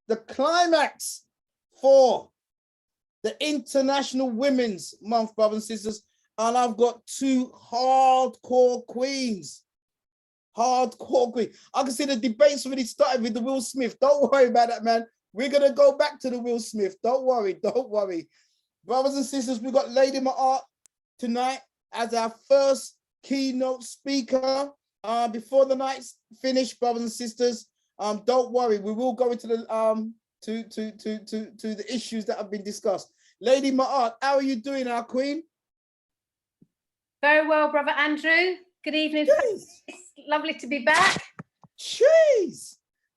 the climax for the International Women's Month, brothers and sisters. And I've got two hardcore queens. Hardcore queen. I can see the debates already started with the Will Smith. Don't worry about that, man. We're going to go back to the Will Smith. Don't worry. Don't worry. Brothers and sisters, we've got Lady Ma'at tonight as our first keynote speaker. Before the night's finished, brothers and sisters, don't worry. We will go into the to the issues that have been discussed. Lady Ma'at, how are you doing, our queen? Very well, Brother Andrew. Good evening. Jeez. It's lovely to be back. Jeez.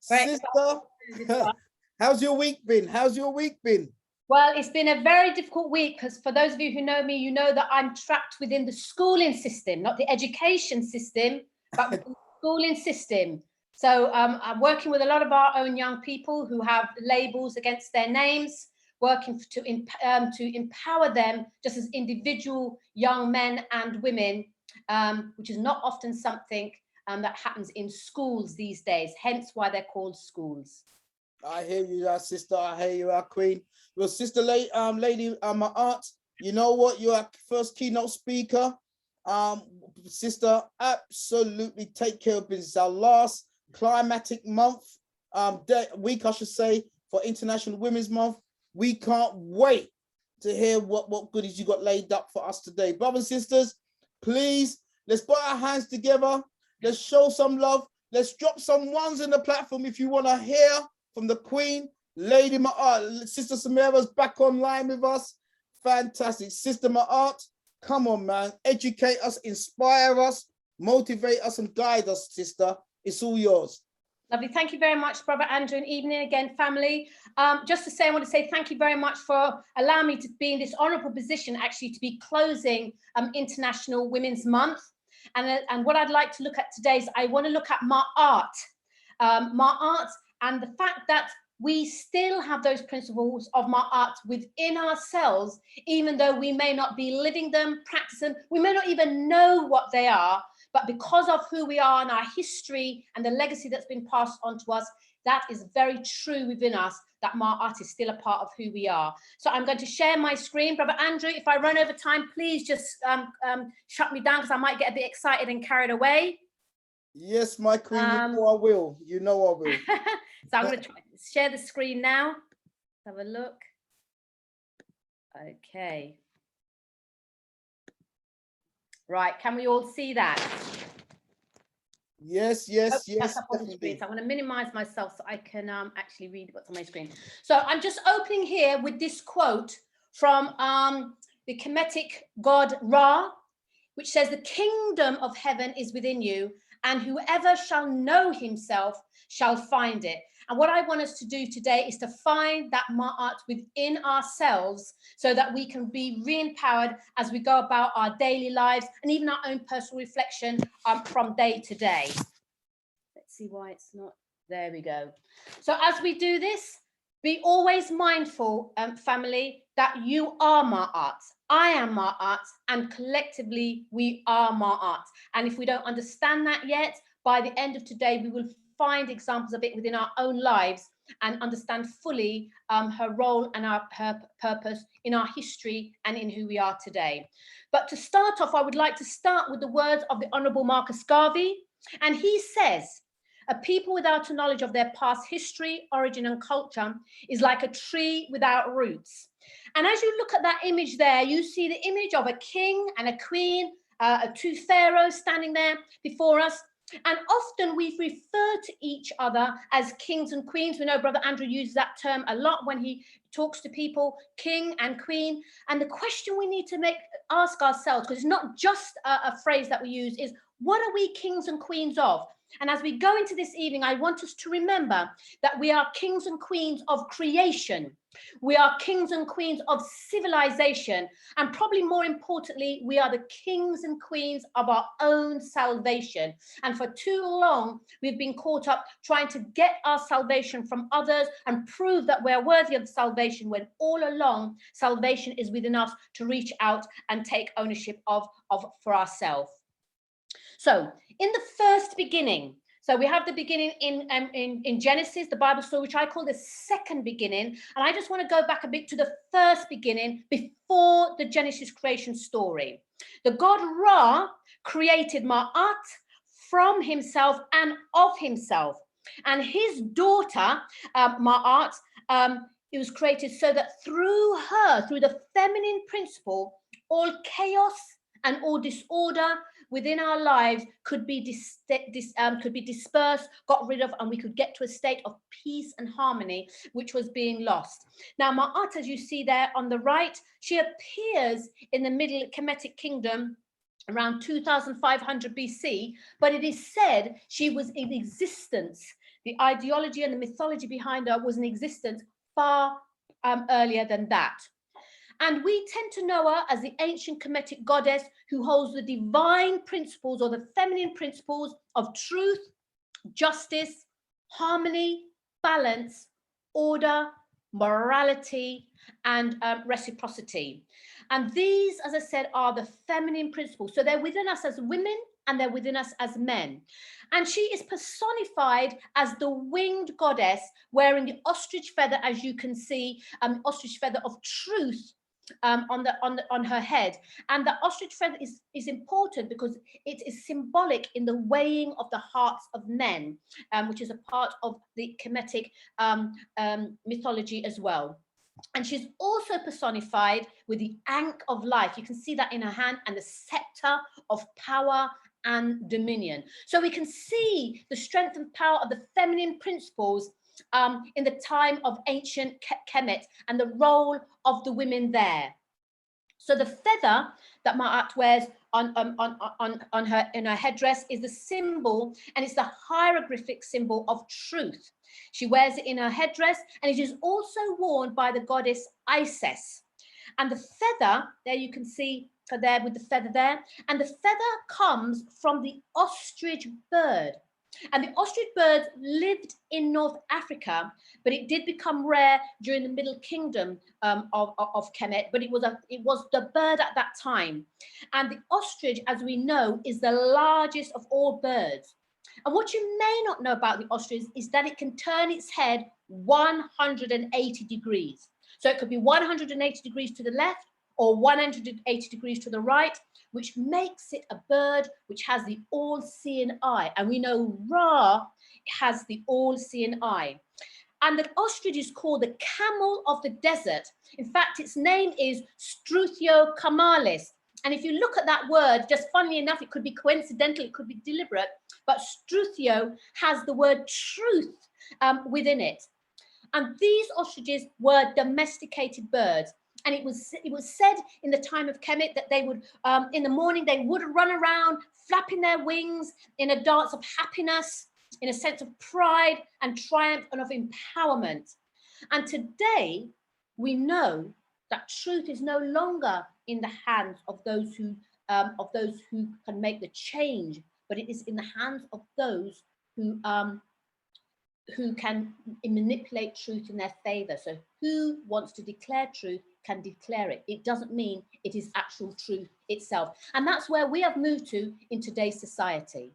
Right. Sister, how's your week been? How's your week been? Well, it's been a very difficult week because for those of you who know me, you know that I'm trapped within the schooling system, not the education system, but the schooling system. So I'm working with a lot of our own young people who have labels against their names, working to empower them just as individual young men and women, which is not often something that happens in schools these days, hence why they're called schools. I hear you, our sister. I hear you, our queen. Well, sister, Lady Ma'at, you know what? You're our first keynote speaker. Sister, absolutely take care of business. Our last climatic month, week, I should say, for International Women's Month. We can't wait to hear what goodies you got laid up for us today. Brothers and sisters, please, let's put our hands together. Let's show some love. Let's drop some ones in the platform if you want to hear from the Queen, Lady Ma'at. Sister Samira's back online with us. Fantastic. Sister Ma'at, come on, man. Educate us, inspire us, motivate us, and guide us, sister. It's all yours. Lovely. Thank you very much, Brother Andrew, and evening again, family. Just to say, I want to say thank you very much for allowing me to be in this honorable position, actually, to be closing International Women's Month. And what I'd like to look at today is I want to look at Ma'at. Ma'at and the fact that we still have those principles of Ma'at within ourselves, even though we may not be living them, practicing, we may not even know what they are, but because of who we are and our history and the legacy that's been passed on to us, that is very true within us, that Ma'at is still a part of who we are. So I'm going to share my screen. Brother Andrew, if I run over time, please just shut me down because I might get a bit excited and carried away. Yes, my queen, you know I will. You know I will. So I'm going to try share the screen now. Let's have a look. Okay. Right, can we all see that? Yes, yes, yes. So I'm going to minimize myself so I can actually read what's on my screen. So I'm just opening here with this quote from the Kemetic god Ra, which says, "The kingdom of heaven is within you, and whoever shall know himself shall find it." And what I want us to do today is to find that Ma'at within ourselves so that we can be re-empowered as we go about our daily lives and even our own personal reflection from day to day. Let's see why it's not. There we go. So as we do this, be always mindful, family, that you are Ma'at. I am Ma'at, and collectively we are Ma'at. And if we don't understand that yet, by the end of today, we will find examples of it within our own lives and understand fully her role and her purpose in our history and in who we are today. But to start off, I would like to start with the words of the Honourable Marcus Garvey. And he says, "A people without a knowledge of their past history, origin and culture is like a tree without roots." And as you look at that image there, you see the image of a king and a queen, two pharaohs standing there before us. And often we refer to each other as kings and queens. We know Brother Andrew uses that term a lot when he talks to people, king and queen. And the question we need to ask ourselves, because it's not just a phrase that we use, is what are we kings and queens of? And as we go into this evening, I want us to remember that we are kings and queens of creation. We are kings and queens of civilization. And probably more importantly, we are the kings and queens of our own salvation. And for too long, we've been caught up trying to get our salvation from others and prove that we're worthy of salvation, when all along, salvation is within us to reach out and take ownership of for ourselves. So in the first beginning, So we have the beginning in Genesis, the Bible story, which I call the second beginning. And I just want to go back a bit to the first beginning before the Genesis creation story. The god Ra created Ma'at from himself and of himself. And his daughter, Ma'at, it was created so that through her, through the feminine principle, all chaos and all disorder within our lives could be dispersed, got rid of, and we could get to a state of peace and harmony, which was being lost. Now, Ma'at, as you see there on the right, she appears in the Middle Kemetic Kingdom around 2500 BC, but it is said she was in existence. The ideology and the mythology behind her was in existence far earlier than that. And we tend to know her as the ancient Kemetic goddess who holds the divine principles or the feminine principles of truth, justice, harmony, balance, order, morality, and reciprocity. And these, as I said, are the feminine principles. So they're within us as women and they're within us as men. And she is personified as the winged goddess wearing the ostrich feather, as you can see, ostrich feather of truth on her head. And the ostrich feather is important because it is symbolic in the weighing of the hearts of men, which is a part of the Kemetic mythology as well. And she's also personified with the ankh of life. You can see that in her hand, and the scepter of power and dominion. So we can see the strength and power of the feminine principles in the time of ancient Kemet and the role of the women there. So the feather that Ma'at wears on her in her headdress is the symbol, and it's the hieroglyphic symbol of truth. She wears it in her headdress, and it is also worn by the goddess Isis. And the feather, there you can see her there with the feather there, and the feather comes from the ostrich bird. And the ostrich bird lived in North Africa, but it did become rare during the Middle Kingdom of Kemet, but it was the bird at that time. And the ostrich, as we know, is the largest of all birds. And what you may not know about the ostrich is that it can turn its head 180 degrees. So it could be 180 degrees to the left or 180 degrees to the right, which makes it a bird which has the all-seeing eye. And we know Ra has the all-seeing eye. And the ostrich is called the camel of the desert. In fact, its name is Struthio camalis. And if you look at that word, just funnily enough, it could be coincidental, it could be deliberate, but Struthio has the word truth within it. And these ostriches were domesticated birds. And it was said in the time of Kemet that they would, in the morning, they would run around flapping their wings in a dance of happiness, in a sense of pride and triumph and of empowerment. And today, we know that truth is no longer in the hands of those who can make the change, but it is in the hands of those who can manipulate truth in their favor. So who wants to declare truth can declare it. It doesn't mean it is actual truth itself. And that's where we have moved to in today's society.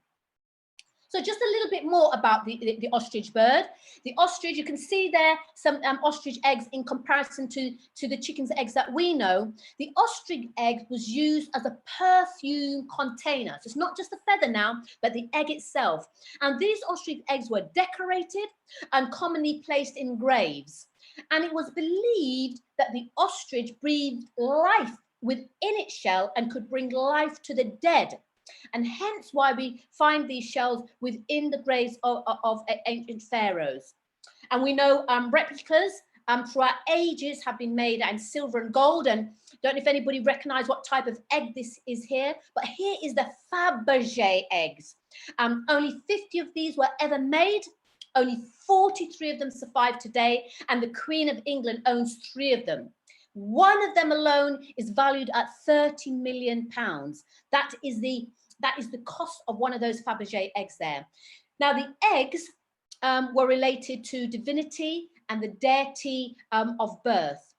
So just a little bit more about the ostrich bird. The ostrich, you can see there some ostrich eggs in comparison to the chicken's eggs that we know. The ostrich egg was used as a perfume container. So it's not just the feather now, but the egg itself. And these ostrich eggs were decorated and commonly placed in graves. And it was believed that the ostrich breathed life within its shell and could bring life to the dead. And hence why we find these shells within the graves of ancient pharaohs. And we know replicas throughout ages have been made in silver and gold. And don't know if anybody recognize what type of egg this is here, but here is the Fabergé eggs. Only 50 of these were ever made. Only 43 of them survive today, and the Queen of England owns 3 of them. One of them alone is valued at £30 million. That is the cost of one of those Fabergé eggs there. Now, the eggs were related to divinity and the deity of birth.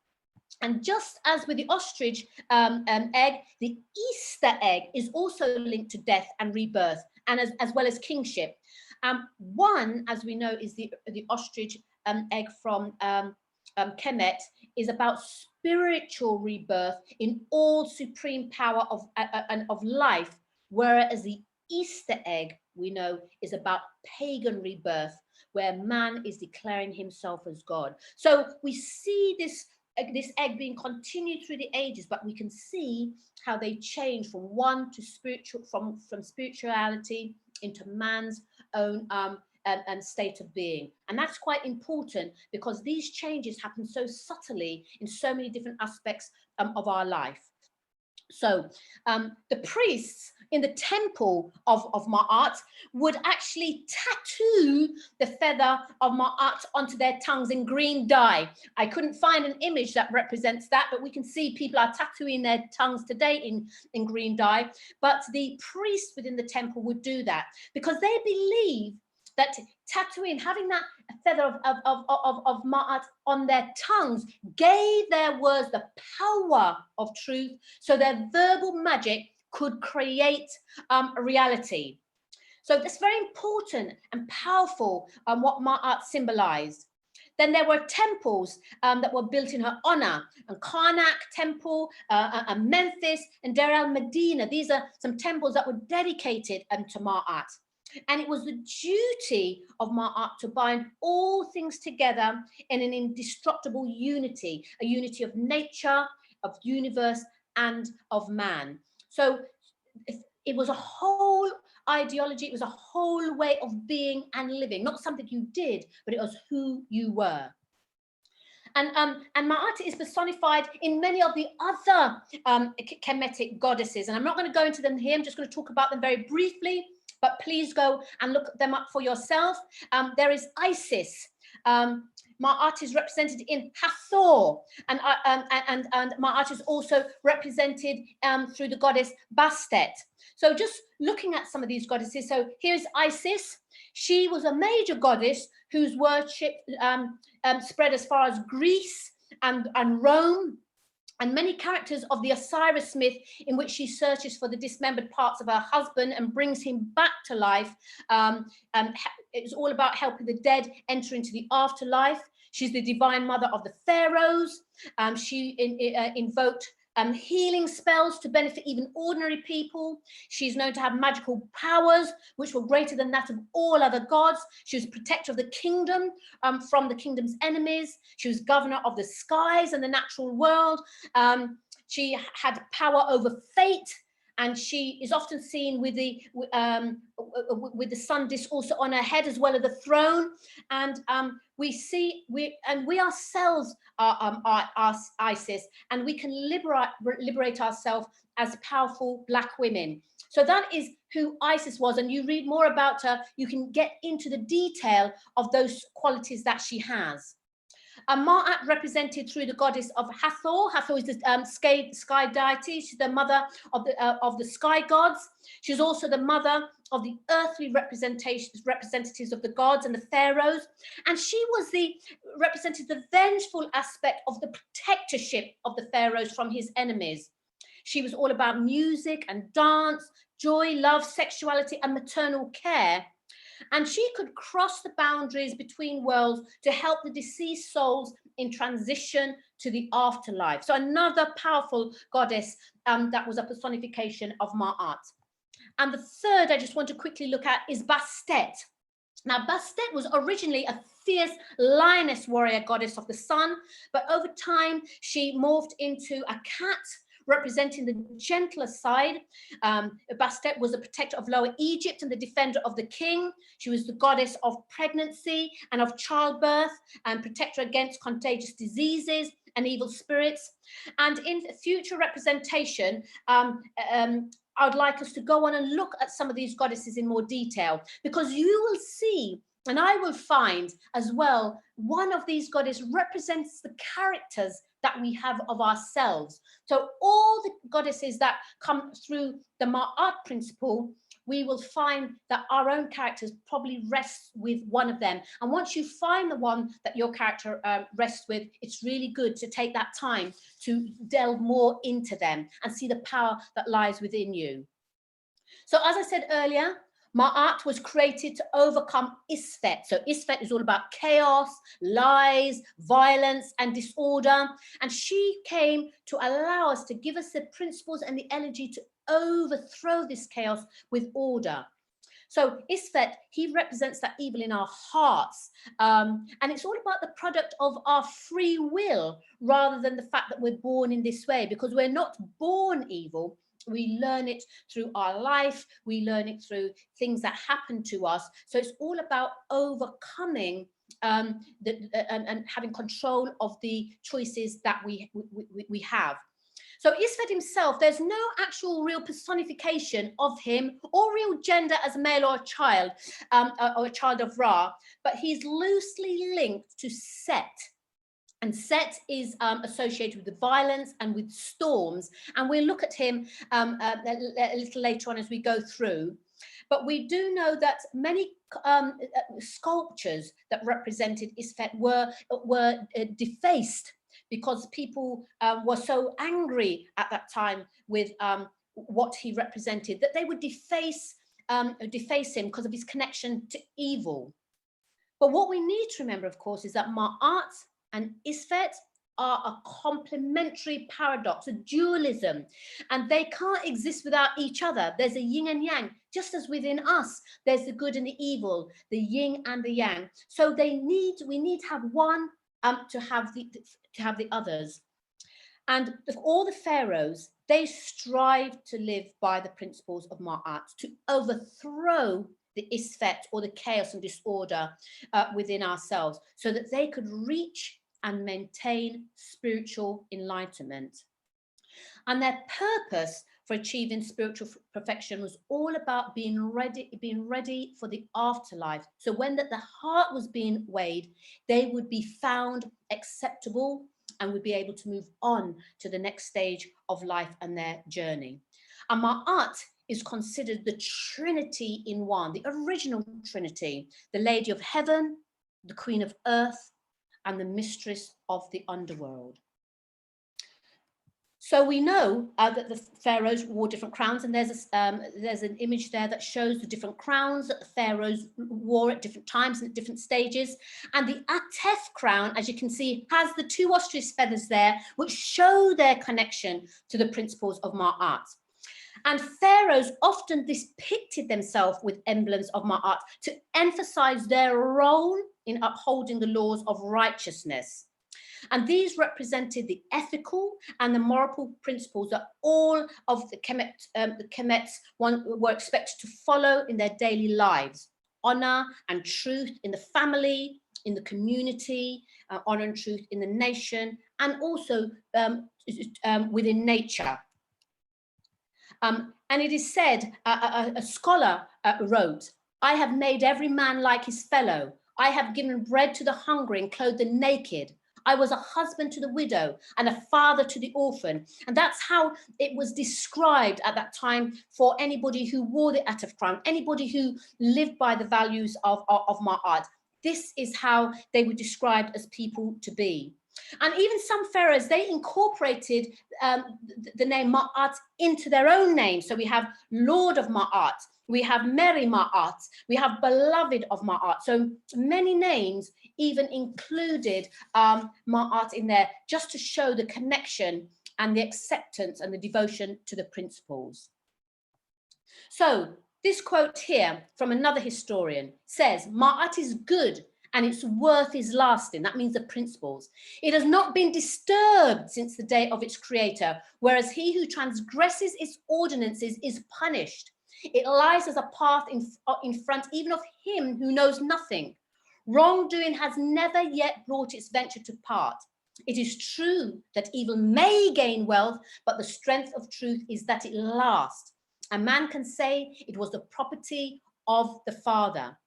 And just as with the ostrich egg, the Easter egg is also linked to death and rebirth, and as well as kingship. One, as we know, is the ostrich egg from Kemet, is about spiritual rebirth in all supreme power of life, whereas the Easter egg, we know, is about pagan rebirth, where man is declaring himself as God. So we see this egg being continued through the ages, but we can see how they change from one to spiritual, from spirituality into man's own and state of being. And that's quite important, because these changes happen so subtly in so many different aspects of our life. So the priests in the temple of Ma'at would actually tattoo the feather of Ma'at onto their tongues in green dye. I couldn't find an image that represents that, but we can see people are tattooing their tongues today in green dye. But the priests within the temple would do that because they believe that tattooing, having that feather of Ma'at on their tongues, gave their words the power of truth, so their verbal magic could create a reality. So that's very important and powerful, what Ma'at symbolized. Then there were temples that were built in her honor, and Karnak temple, and Memphis, and Deir el-Medina. These are some temples that were dedicated to Ma'at. And it was the duty of Ma'at to bind all things together in an indestructible unity, a unity of nature, of universe, and of man. So it was a whole ideology, it was a whole way of being and living, not something you did, but it was who you were. And Ma'at is personified in many of the other Kemetic goddesses. And I'm not going to go into them here, I'm just going to talk about them very briefly. But please go and look them up for yourself. There is Isis. Ma'at is represented in Hathor, and Ma'at is also represented through the goddess Bastet. So just looking at some of these goddesses. So here's Isis. She was a major goddess whose worship spread as far as Greece and Rome. And many characters of the Osiris myth, in which she searches for the dismembered parts of her husband and brings him back to life. It's all about helping the dead enter into the afterlife. She's the divine mother of the pharaohs. She invoked healing spells to benefit even ordinary people. She's known to have magical powers, which were greater than that of all other gods. She was protector of the kingdom from the kingdom's enemies. She was governor of the skies and the natural world. She had power over fate, and she is often seen with the sun disk also on her head, as well as the throne. And we ourselves are Isis, and we can liberate ourselves as powerful Black women. So that is who Isis was, and you read more about her, you can get into the detail of those qualities that she has. Ma'at represented through the goddess of Hathor. Hathor is the sky deity. She's the mother of the sky gods. She's also the mother of the earthly representatives of the gods and the pharaohs. And she was represented the vengeful aspect of the protectorship of the pharaohs from his enemies. She was all about music and dance, joy, love, sexuality, and maternal care. And she could cross the boundaries between worlds to help the deceased souls in transition to the afterlife. So another powerful goddess that was a personification of Ma'at. And the third I just want to quickly look at is Bastet. Now, Bastet was originally a fierce lioness warrior goddess of the sun, but over time she morphed into a cat, representing the gentler side. Bastet was a protector of Lower Egypt and the defender of the king. She was the goddess of pregnancy and of childbirth, and protector against contagious diseases and evil spirits. And in future representation, I would like us to go on and look at some of these goddesses in more detail, because you will see, and I will find as well, one of these goddesses represents the characters that we have of ourselves. So all the goddesses that come through the Ma'at principle, we will find that our own characters probably rests with one of them. And once you find the one that your character rests with, it's really good to take that time to delve more into them and see the power that lies within you. So as I said earlier, Ma'at was created to overcome Isfet. So Isfet is all about chaos, lies, violence, and disorder. And she came to allow us, to give us the principles and the energy to overthrow this chaos with order. So Isfet, he represents that evil in our hearts. And it's all about the product of our free will, rather than the fact that we're born in this way, because we're not born evil. We learn it through our life. We learn it through things that happen to us. So it's all about overcoming and having control of the choices that we have. So Isfet himself, there's no actual real personification of him or real gender as male or a child of Ra, but he's loosely linked to Set. And Set is associated with the violence and with storms. And we'll look at him a little later on as we go through. But we do know that many sculptures that represented Isfet were defaced, because people were so angry at that time with what he represented, that they would deface him because of his connection to evil. But what we need to remember, of course, is that Ma'at and Isfet are a complementary paradox, a dualism, and they can't exist without each other. There's a yin and yang, just as within us, there's the good and the evil, the yin and the yang. So we need to have one to have the others. And all the pharaohs, they strive to live by the principles of Ma'at, to overthrow the Isfet, or the chaos and disorder within ourselves, so that they could reach and maintain spiritual enlightenment. And their purpose for achieving spiritual perfection was all about being ready for the afterlife. So when the heart was being weighed, they would be found acceptable and would be able to move on to the next stage of life and their journey. And Ma'at is considered the Trinity in one, the original Trinity, the Lady of Heaven, the Queen of Earth, and the Mistress of the Underworld. So we know that the pharaohs wore different crowns, and there's an image there that shows the different crowns that the pharaohs wore at different times and at different stages. And the Atef crown, as you can see, has the two ostrich feathers there, which show their connection to the principles of Ma'at. And pharaohs often depicted themselves with emblems of Ma'at to emphasize their role in upholding the laws of righteousness. And these represented the ethical and the moral principles that all of the Kemets were expected to follow in their daily lives. Honor and truth in the family, in the community, honor and truth in the nation, and also within nature. And it is said, a scholar wrote, "I have made every man like his fellow. I have given bread to the hungry and clothed the naked. I was a husband to the widow and a father to the orphan." And that's how it was described at that time for anybody who wore the Atef crown, anybody who lived by the values of Ma'at. This is how they were described as people to be. And even some pharaohs, they incorporated the name Ma'at into their own name. So we have Lord of Ma'at, we have Mary Ma'at, we have Beloved of Ma'at. So many names even included Ma'at in there, just to show the connection and the acceptance and the devotion to the principles. So this quote here from another historian says, "Ma'at is good and its worth is lasting." That means the principles. "It has not been disturbed since the day of its creator, whereas he who transgresses its ordinances is punished. It lies as a path in front even of him who knows nothing. Wrongdoing has never yet brought its venture to part. It is true that evil may gain wealth, but the strength of truth is that it lasts. A man can say it was the property of the Father."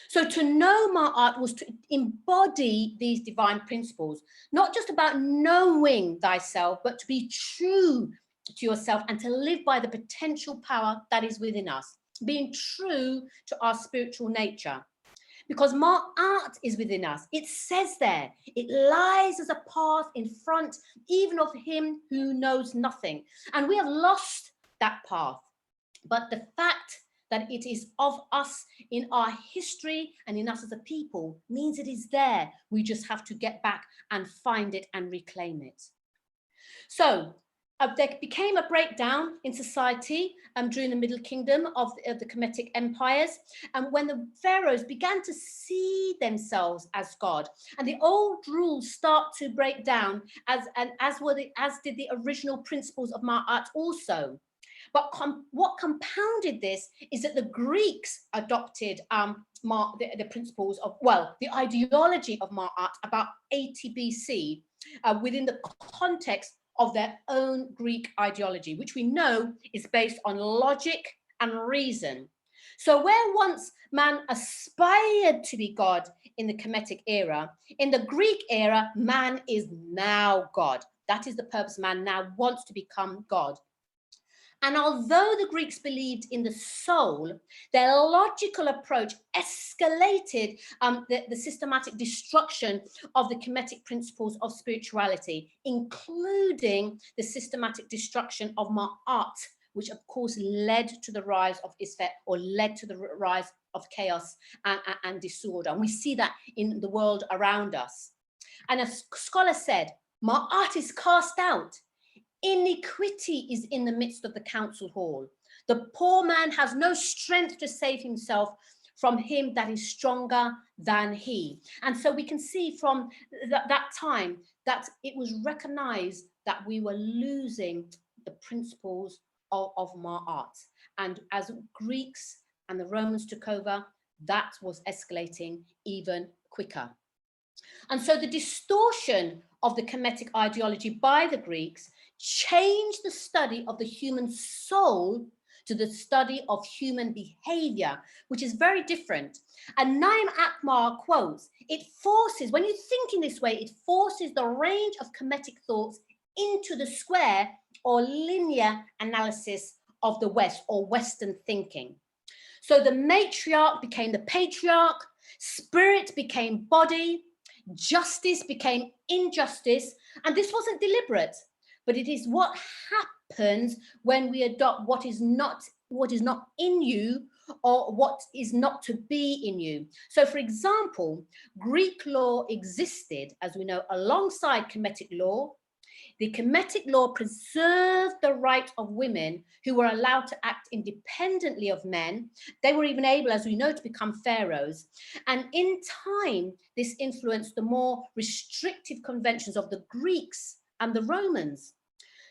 So to know Ma'at was to embody these divine principles, not just about knowing thyself, but to be true to yourself and to live by the potential power that is within us, being true to our spiritual nature. Because Ma'at is within us. It says there, it lies as a path in front even of him who knows nothing. And we have lost that path. But the fact that it is of us in our history and in us as a people means it is there. We just have to get back and find it and reclaim it. So there became a breakdown in society during the Middle Kingdom of the Kemetic empires, and when the pharaohs began to see themselves as God, and the old rules start to break down, as did the original principles of Ma'at also. But what compounded this is that the Greeks adopted the principles of, well, the ideology of Ma'at about 80 BC within the context of their own Greek ideology, which we know is based on logic and reason. So where once man aspired to be God in the Kemetic era, in the Greek era, man is now God. That is the purpose. Man now wants to become God. And although the Greeks believed in the soul, their logical approach escalated the systematic destruction of the Kemetic principles of spirituality, including the systematic destruction of Ma'at, which of course led to the rise of Isfet, or led to the rise of chaos and disorder. And we see that in the world around us. And as scholar said, Ma'at is cast out. Iniquity is in the midst of the council hall. The poor man has no strength to save himself from him that is stronger than he. And so we can see from that time that it was recognized that we were losing the principles of Ma'at. And as Greeks and the Romans took over, that was escalating even quicker. And so the distortion of the Kemetic ideology by the Greeks changed the study of the human soul to the study of human behavior, which is very different. And Naim Akbar quotes, it forces, when you think in this way, it forces the range of Kemetic thoughts into the square or linear analysis of the West, or Western thinking. So the matriarch became the patriarch, spirit became body, justice became injustice, and this wasn't deliberate, but it is what happens when we adopt what is not in you, or what is not to be in you. So for example, Greek law existed, as we know, alongside Kemetic law. The Kemetic law preserved the right of women who were allowed to act independently of men. They were even able, as we know, to become pharaohs. And in time, this influenced the more restrictive conventions of the Greeks and the Romans.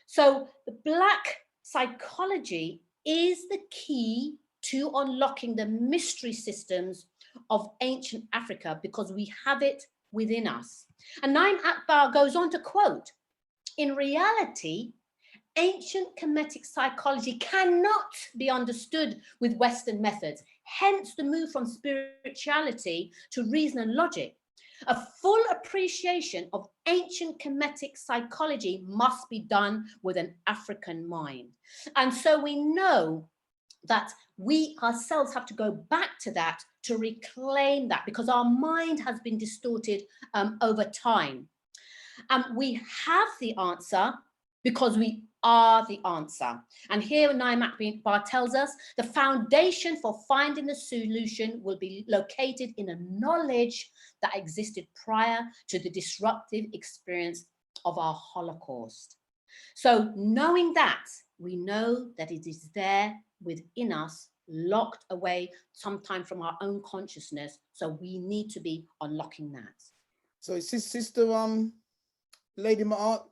So the Black psychology is the key to unlocking the mystery systems of ancient Africa, because we have it within us. And Naim Akbar goes on to quote, in reality, ancient Kemetic psychology cannot be understood with Western methods, hence the move from spirituality to reason and logic. A full appreciation of ancient Kemetic psychology must be done with an African mind. And so we know that we ourselves have to go back to that to reclaim that, because our mind has been distorted over time. We have the answer because we are the answer. And here Naim Akbar tells us the foundation for finding the solution will be located in a knowledge that existed prior to the disruptive experience of our Holocaust. So knowing that, we know that it is there within us, locked away sometime from our own consciousness. So we need to be unlocking that. So sister, Lady Ma'at,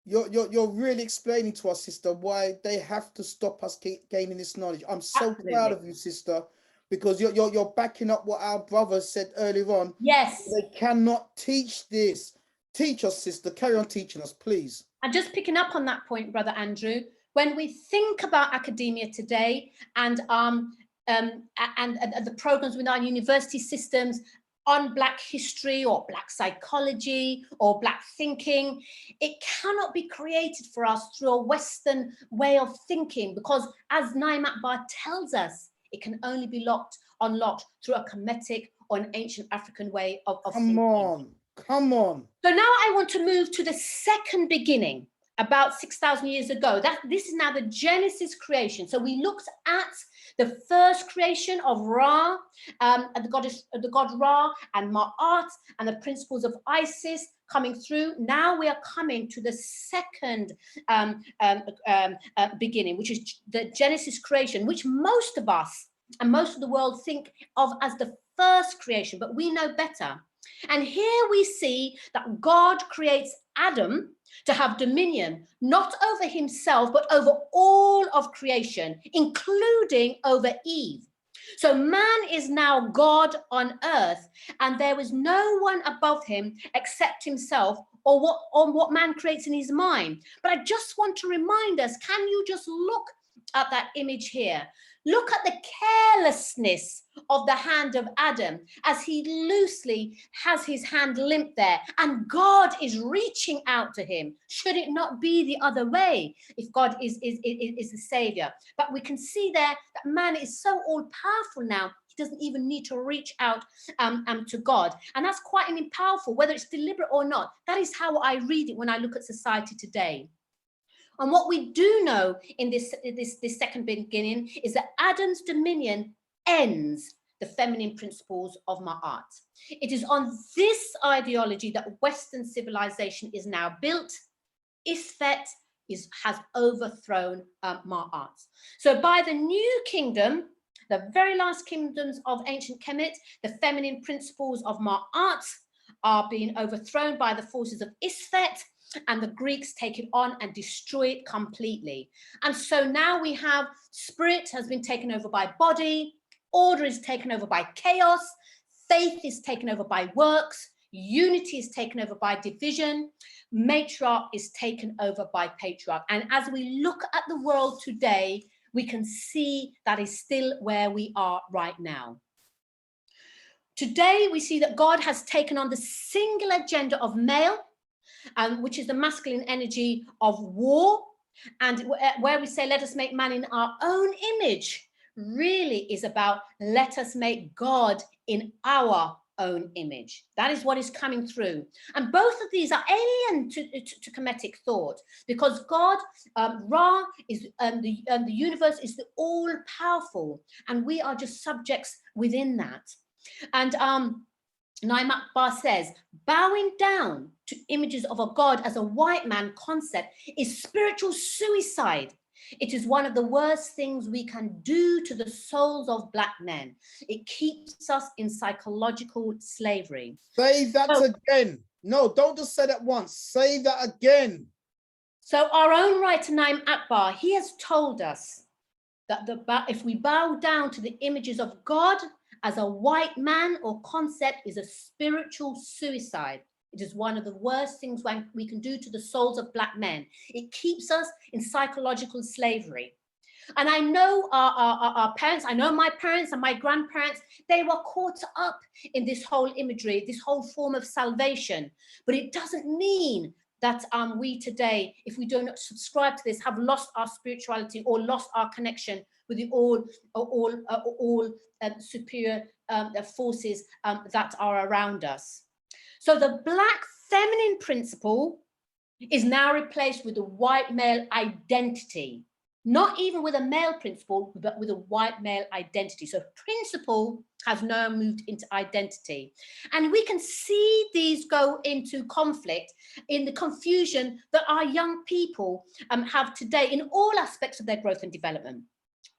you're really explaining to us, sister, why they have to stop us gaining this knowledge. I'm so Absolutely. proud of you, sister, because you're backing up what our brother said earlier on. Yes. They cannot teach this. Teach us, sister. Carry on teaching us, please. And just picking up on that point, Brother Andrew, when we think about academia today and the programs within our university systems on Black history or Black psychology or Black thinking, it cannot be created for us through a Western way of thinking, because as Naim Akbar tells us, it can only be unlocked through a Kemetic or an ancient African way of thinking. Come on. So now I want to move to the second beginning about 6,000 years ago. This is now the Genesis creation. So we looked at the first creation of Ra, the god Ra, and Ma'at, and the principles of Isis coming through. Now we are coming to the second beginning, which is the Genesis creation, which most of us and most of the world think of as the first creation, but we know better. And here we see that God creates Adam to have dominion, not over himself, but over all of creation, including over Eve. So man is now God on earth, and there is no one above him except himself, or what man creates in his mind. But I just want to remind us, can you just look at that image here? Look at the carelessness of the hand of Adam as he loosely has his hand limp there, and God is reaching out to him. Should it not be the other way if God is the savior? But we can see there that man is so all powerful now, he doesn't even need to reach out to God. And that's quite powerful, whether it's deliberate or not. That is how I read it when I look at society today. And what we do know in this second beginning is that Adam's dominion ends the feminine principles of Ma'at. It is on this ideology that Western civilization is now built. Isfet has overthrown Ma'at. So by the new kingdom, the very last kingdoms of ancient Kemet, the feminine principles of Ma'at are being overthrown by the forces of Isfet, and the Greeks take it on and destroy it completely. And so now we have spirit has been taken over by body, order is taken over by chaos, faith is taken over by works, unity is taken over by division, matriarch is taken over by patriarch. And as we look at the world today, we can see that is still where we are right now. Today, we see that God has taken on the singular gender of male, which is the masculine energy of war, and where we say, let us make man in our own image, really is about, let us make God in our own image. That is what is coming through. And both of these are alien to Kemetic thought, because God, Ra, is the universe is the all-powerful, and we are just subjects within that. And Naim Akbar says, bowing down to images of a God as a white man concept is spiritual suicide. It is one of the worst things we can do to the souls of Black men. It keeps us in psychological slavery. Say that again. No, don't just say that once. Say that again. So our own writer, Naim Akbar, he has told us that if we bow down to the images of God as a white man or concept is a spiritual suicide. It is one of the worst things we can do to the souls of Black men. It keeps us in psychological slavery. And I know our parents, I know my parents and my grandparents, they were caught up in this whole imagery, this whole form of salvation. But it doesn't mean that we today, if we do not subscribe to this, have lost our spirituality or lost our connection with the all superior forces that are around us. So the Black feminine principle is now replaced with the white male identity, not even with a male principle, but with a white male identity. So principle has now moved into identity. And we can see these go into conflict in the confusion that our young people have today in all aspects of their growth and development.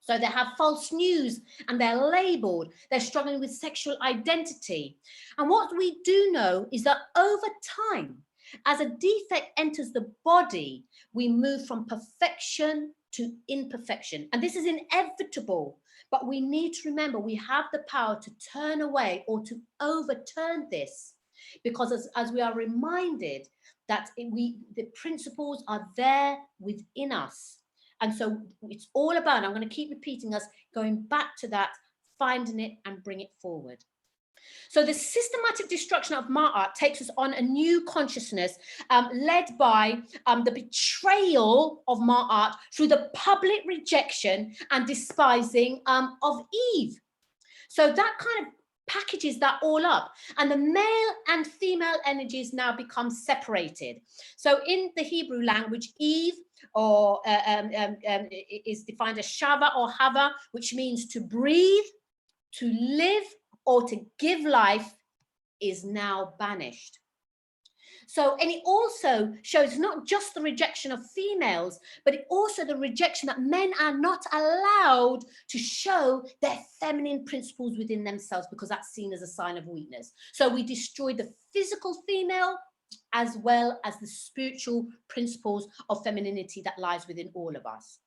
So they have false news and they're labeled, they're struggling with sexual identity. And what we do know is that over time, as a defect enters the body, we move from perfection to imperfection. And this is inevitable, but we need to remember we have the power to turn away or to overturn this, because as we are reminded that the principles are there within us. And so it's all about, I'm going to keep repeating us, going back to that, finding it and bring it forward. So the systematic destruction of Ma'at takes us on a new consciousness led by the betrayal of Ma'at through the public rejection and despising of Eve. So that kind of packages that all up, and the male and female energies now become separated. So in the Hebrew language, Eve or is defined as Shava or Hava, which means to breathe, to live, or to give life, is now banished. So, and it also shows not just the rejection of females, but it also the rejection that men are not allowed to show their feminine principles within themselves, because that's seen as a sign of weakness. So we destroy the physical female as well as the spiritual principles of femininity that lies within all of us.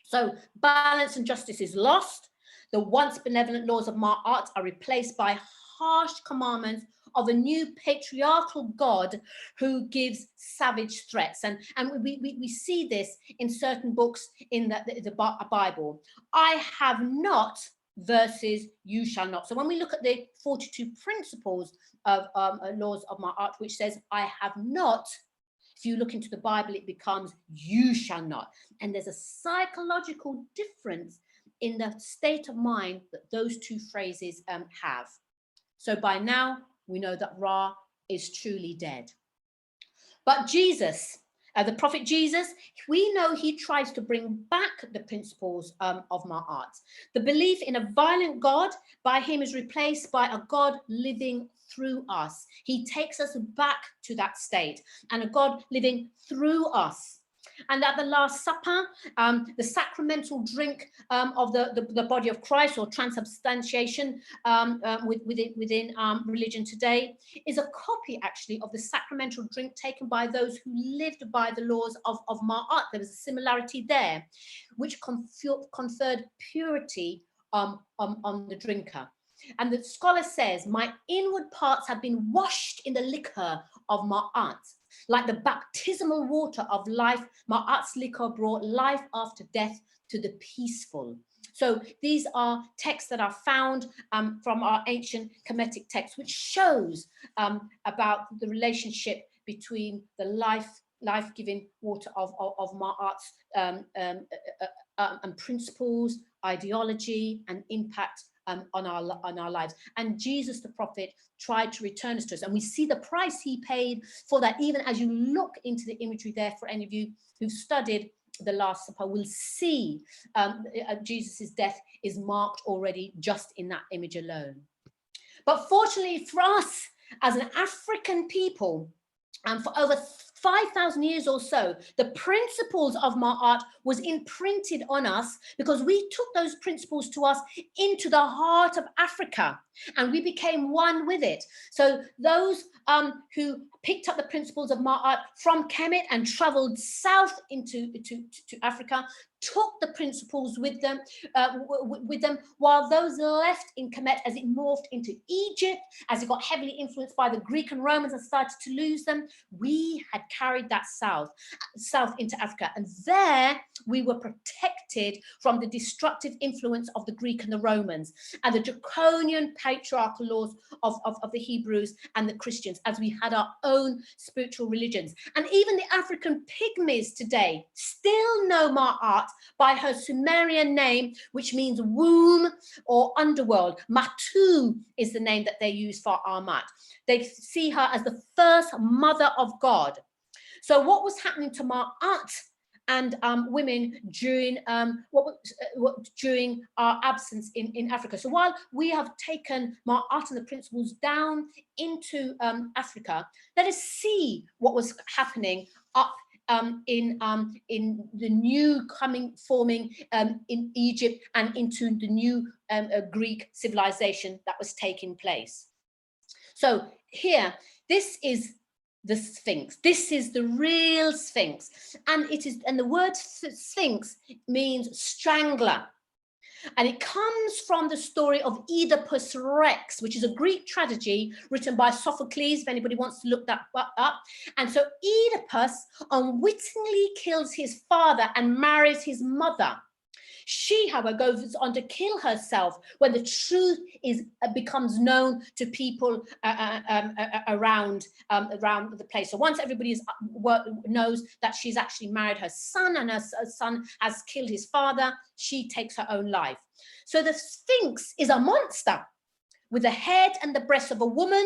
So balance and justice is lost. The once benevolent laws of Ma'at are replaced by harsh commandments of a new patriarchal God who gives savage threats. And we see this in certain books in the Bible. I have not versus you shall not. So when we look at the 42 principles of laws of Ma'at, which says I have not, if you look into the Bible, it becomes you shall not. And there's a psychological difference in the state of mind that those two phrases have. So by now, we know that Ra is truly dead. But Jesus, the prophet Jesus, we know he tries to bring back the principles of Ma'at. The belief in a violent God by him is replaced by a God living through us. He takes us back to that state, and a God living through us. And at the Last Supper, the sacramental drink of the body of Christ, or transubstantiation within religion today, is a copy actually of the sacramental drink taken by those who lived by the laws of Ma'at. There was a similarity there, which conferred purity on the drinker. And the scholar says, my inward parts have been washed in the liquor of Ma'at. Like the baptismal water of life, Ma'at's liquor brought life after death to the peaceful. So these are texts that are found from our ancient Kemetic texts, which shows about the relationship between the life-giving water of Ma'at's and principles, ideology, and impact on our lives. And Jesus the prophet tried to return us to us, and we see the price he paid for that. Even as you look into the imagery there, for any of you who've studied the Last Supper, will see Jesus's death is marked already just in that image alone. But fortunately for us as an African people, and for over 5,000 years or so, the principles of Ma'at was imprinted on us, because we took those principles to us into the heart of Africa, and we became one with it. So those who picked up the principles of Ma'at from Kemet and traveled south into Africa took the principles with them, while those left in Kemet, as it morphed into Egypt, as it got heavily influenced by the Greek and Romans and started to lose them, we had carried that south into Africa. And there we were protected from the destructive influence of the Greek and the Romans and the draconian patriarchal laws of the Hebrews and the Christians, as we had our own spiritual religions. And even the African pygmies today still know Ma'at by her Sumerian name, which means womb or underworld. Matu is the name that they use for Amat. They see her as the first mother of God. So what was happening to Ma'at and women during during our absence in Africa? So while we have taken Ma'at and the principles down into Africa, let us see what was happening up in the new forming in Egypt and into the new Greek civilization that was taking place. So here, this is the Sphinx. This is the real Sphinx, and the word Sphinx means strangler. And it comes from the story of Oedipus Rex, which is a Greek tragedy written by Sophocles, if anybody wants to look that up. And so Oedipus unwittingly kills his father and marries his mother. She, however, goes on to kill herself when the truth becomes known to people around the place. So once everybody knows that she's actually married her son and her son has killed his father, she takes her own life. So the Sphinx is a monster with the head and the breast of a woman,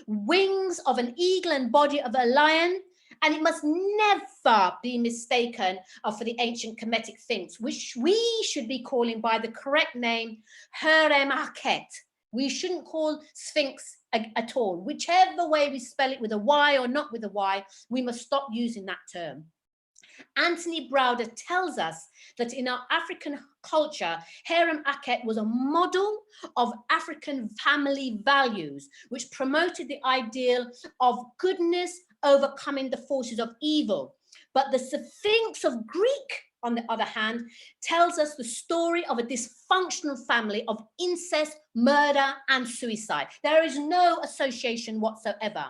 wings of an eagle and body of a lion, and it must never be mistaken for the ancient Kemetic Sphinx, which we should be calling by the correct name, Herem-Akhet. We shouldn't call Sphinx at all. Whichever way we spell it, with a Y or not with a Y, we must stop using that term. Anthony Browder tells us that in our African culture, Herem-Akhet was a model of African family values, which promoted the ideal of goodness overcoming the forces of evil. But the Sphinx of Greek, on the other hand, tells us the story of a dysfunctional family of incest, murder, and suicide. There is no association whatsoever.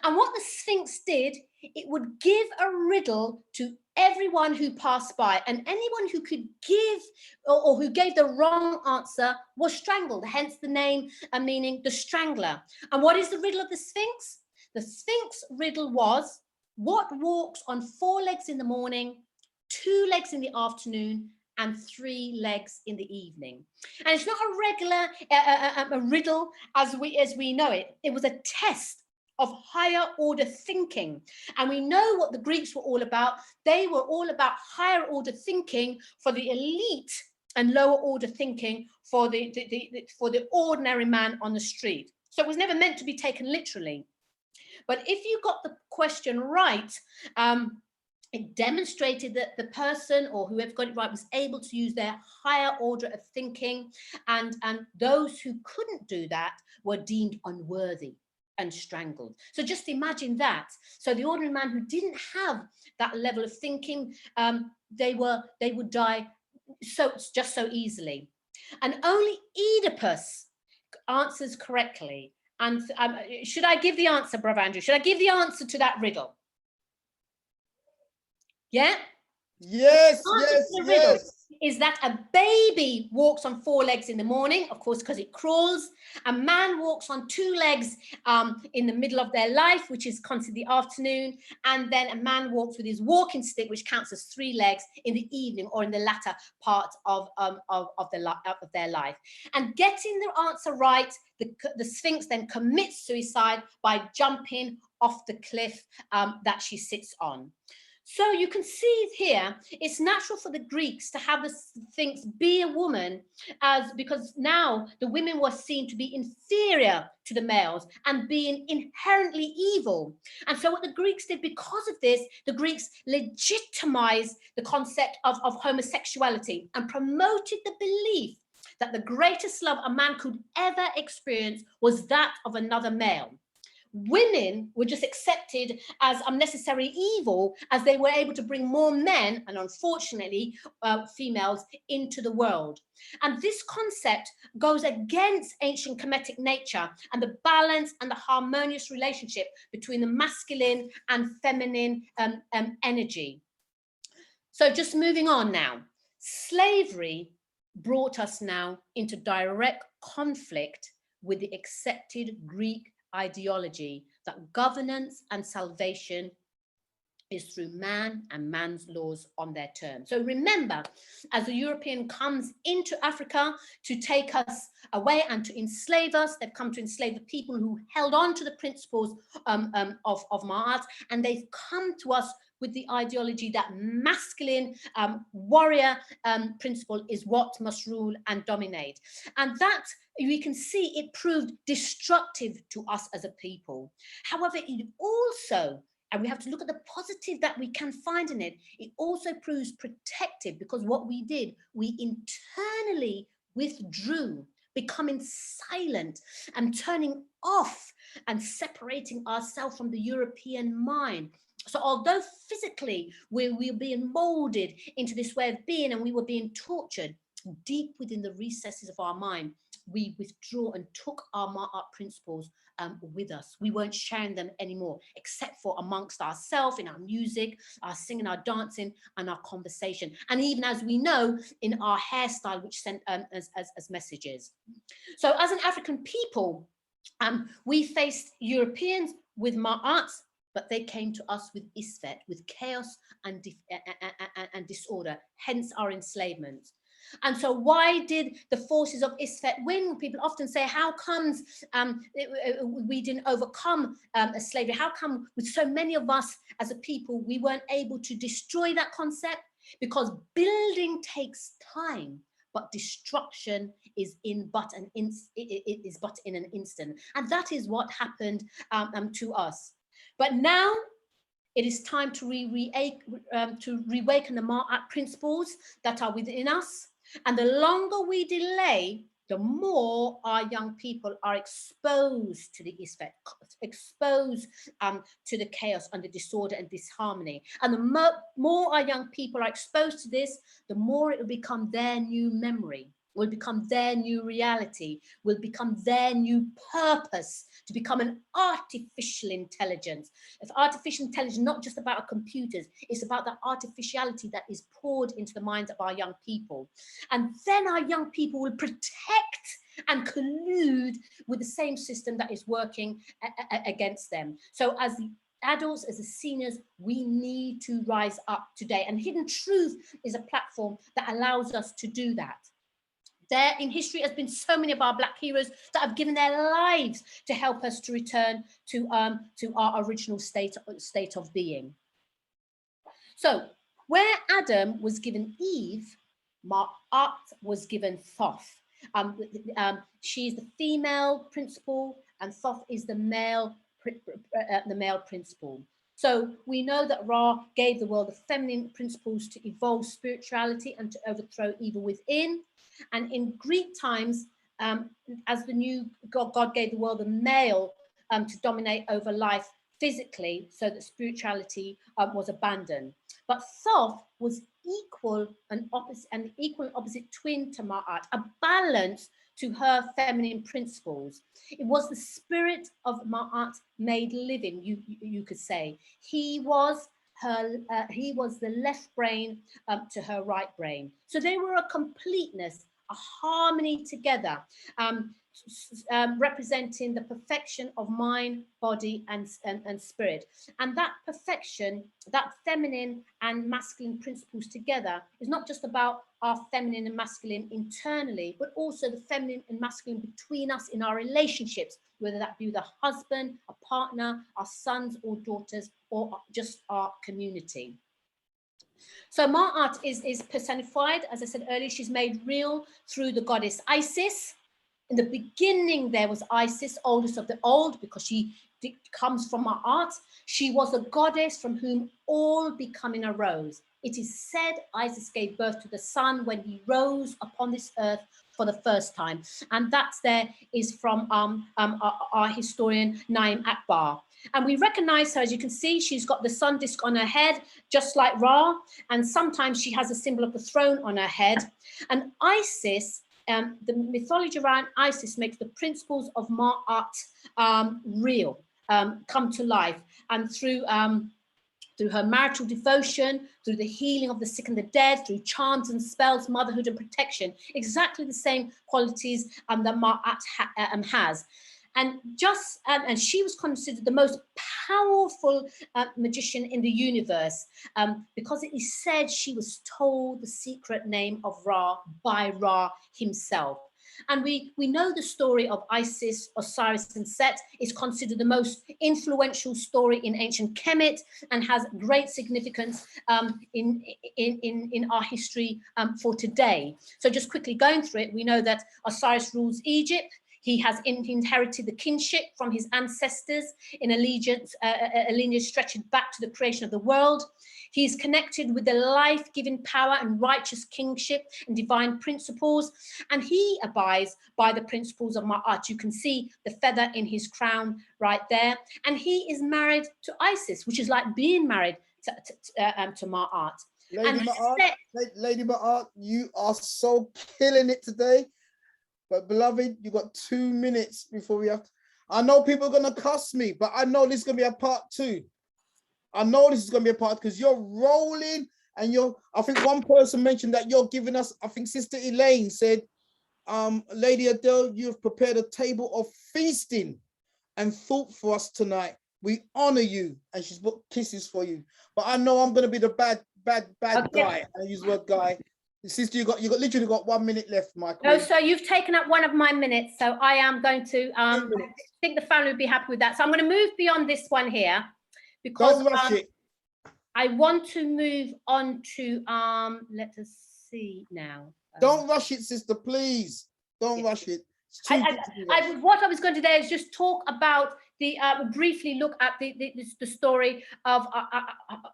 And what the Sphinx did, it would give a riddle to everyone who passed by, and anyone who could give or who gave the wrong answer was strangled, hence the name meaning the strangler. And what is the riddle of the Sphinx? The Sphinx riddle was, what walks on 4 legs in the morning, 2 legs in the afternoon, and 3 legs in the evening? And it's not a regular a riddle as we know it. It was a test of higher order thinking. And we know what the Greeks were all about. They were all about higher order thinking for the elite and lower order thinking for the ordinary man on the street. So it was never meant to be taken literally. But if you got the question right, it demonstrated that the person or whoever got it right was able to use their higher order of thinking, and those who couldn't do that were deemed unworthy and strangled. So just imagine that. So the ordinary man who didn't have that level of thinking, they would die just so easily. And only Oedipus answers correctly. And should I give the answer, Brother Andrew? Should I give the answer to that riddle? Yeah? Yes, yes. Is that a baby walks on 4 legs in the morning, of course, because it crawls. A man walks on 2 legs in the middle of their life, which is considered the afternoon. And then a man walks with his walking stick, which counts as 3 legs in the evening or in the latter part of their life. And getting the answer right, the Sphinx then commits suicide by jumping off the cliff that she sits on. So you can see here, it's natural for the Greeks to have the Sphinx be a woman, because now the women were seen to be inferior to the males and being inherently evil. And so what the Greeks did, because of this, the Greeks legitimized the concept of homosexuality and promoted the belief that the greatest love a man could ever experience was that of another male. Women were just accepted as unnecessary evil, as they were able to bring more men, and unfortunately females, into the world. And this concept goes against ancient Kemetic nature and the balance and the harmonious relationship between the masculine and feminine energy. So just moving on now, slavery brought us now into direct conflict with the accepted Greek ideology that governance and salvation is through man and man's laws on their terms. So remember, as the European comes into Africa to take us away and to enslave us, they've come to enslave the people who held on to the principles of Ma'at, and they've come to us with the ideology that masculine warrior principle is what must rule and dominate. And that, we can see, it proved destructive to us as a people. However, it also, and we have to look at the positive that we can find in it, it also proves protective, because what we did, we internally withdrew, becoming silent and turning off and separating ourselves from the European mind. So although physically we were being molded into this way of being and we were being tortured, deep within the recesses of our mind, we withdrew and took our Ma'at principles with us. We weren't sharing them anymore, except for amongst ourselves, in our music, our singing, our dancing, and our conversation. And even, as we know, in our hairstyle, which sent as messages. So as an African people, we faced Europeans with Ma'at, but they came to us with Isfet, with chaos and disorder, hence our enslavement. And so why did the forces of Isfet win? People often say, how comes we didn't overcome slavery? How come with so many of us as a people, we weren't able to destroy that concept? Because building takes time, but destruction is but in an instant. And that is what happened to us. But now it is time to reawaken the Ma'at principles that are within us. And the longer we delay, the more our young people are exposed to the Isfet, exposed to the chaos and the disorder and disharmony. And the more our young people are exposed to this, the more it will become their new memory, will become their new reality, will become their new purpose, to become an artificial intelligence. If artificial intelligence, not just about computers, it's about the artificiality that is poured into the minds of our young people. And then our young people will protect and collude with the same system that is working against them. So as the adults, as the seniors, we need to rise up today. And Hidden Truth is a platform that allows us to do that. There in history has been so many of our Black heroes that have given their lives to help us to return to our original state of being. So where Adam was given Eve, Ma'at was given Thoth. She is the female principle, and Thoth is the male principle. So we know that Ra gave the world the feminine principles to evolve spirituality and to overthrow evil within. And in Greek times, as the new God gave the world the male to dominate over life physically, so that spirituality was abandoned. But Thoth was equal and opposite twin to Ma'at, a balance to her feminine principles. It was the spirit of Ma'at made living, you could say. He was the left brain to her right brain. So they were a completeness, a harmony together, representing the perfection of mind, body, and spirit. And that perfection, that feminine and masculine principles together, is not just about our feminine and masculine internally, but also the feminine and masculine between us in our relationships, whether that be with a husband, a partner, our sons or daughters, or just our community. So Ma'at is personified, as I said earlier, she's made real through the goddess Isis. In the beginning, there was Isis, oldest of the old, because she comes from Ma'at. She was a goddess from whom all becoming arose. It is said Isis gave birth to the sun when he rose upon this earth for the first time. And that there is from our historian Naim Akbar. And we recognize her, as you can see, she's got the sun disk on her head, just like Ra. And sometimes she has a symbol of the throne on her head. And Isis, the mythology around Isis makes the principles of Ma'at real, come to life. And through her marital devotion, through the healing of the sick and the dead, through charms and spells, motherhood and protection, exactly the same qualities that Ma'at has. And and she was considered the most powerful magician in the universe, because it is said she was told the secret name of Ra by Ra himself. And we know the story of Isis, Osiris, and Set is considered the most influential story in ancient Kemet and has great significance in our history for today. So just quickly going through it, we know that Osiris rules Egypt. He has inherited the kinship from his ancestors in a lineage stretching back to the creation of the world. He is connected with the life-giving power and righteous kingship and divine principles, and he abides by the principles of Ma'at. You can see the feather in his crown right there, and he is married to Isis, which is like being married to Ma'at. Lady Ma'at, you are so killing it today. But beloved, you got 2 minutes before we have to. I know people are gonna cuss me, but I know this is gonna be a part 2. I know this is gonna be a part because you're rolling and I think one person mentioned that you're giving us, I think Sister Elaine said, Lady Adele, you've prepared a table of feasting and thought for us tonight. We honor you, and she's put kisses for you. But I know I'm gonna be the bad Okay. guy. I use the word guy. Sister, you got literally got 1 minute left, my queen. No, so you've taken up one of my minutes, so I am going to I think the family would be happy with that. So I'm going to move beyond this one here because don't rush it. I want to move on to let us see now. Don't rush it, sister, please. Don't rush it. What I was going to do is just talk about the briefly look at the story of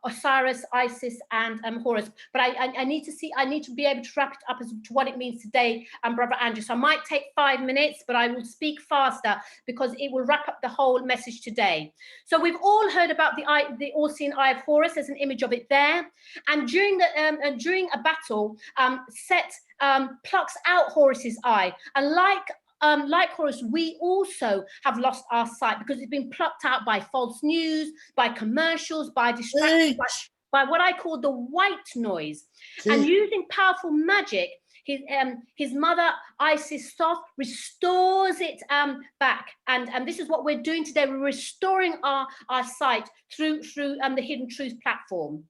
Osiris, Isis, and Horus. But I need to be able to wrap it up as to what it means today, Brother Andrew. So I might take 5 minutes, but I will speak faster because it will wrap up the whole message today. So we've all heard about the all-seeing eye of Horus. There's an image of it there, and during a battle, Set plucks out Horus's eye, and like Horus, we also have lost our sight because it's been plucked out by false news, by commercials, by distractions, by what I call the white noise. And using powerful magic, his mother Isis Thoth restores it back, and this is what we're doing today. We're restoring our sight through the Hidden Truth platform.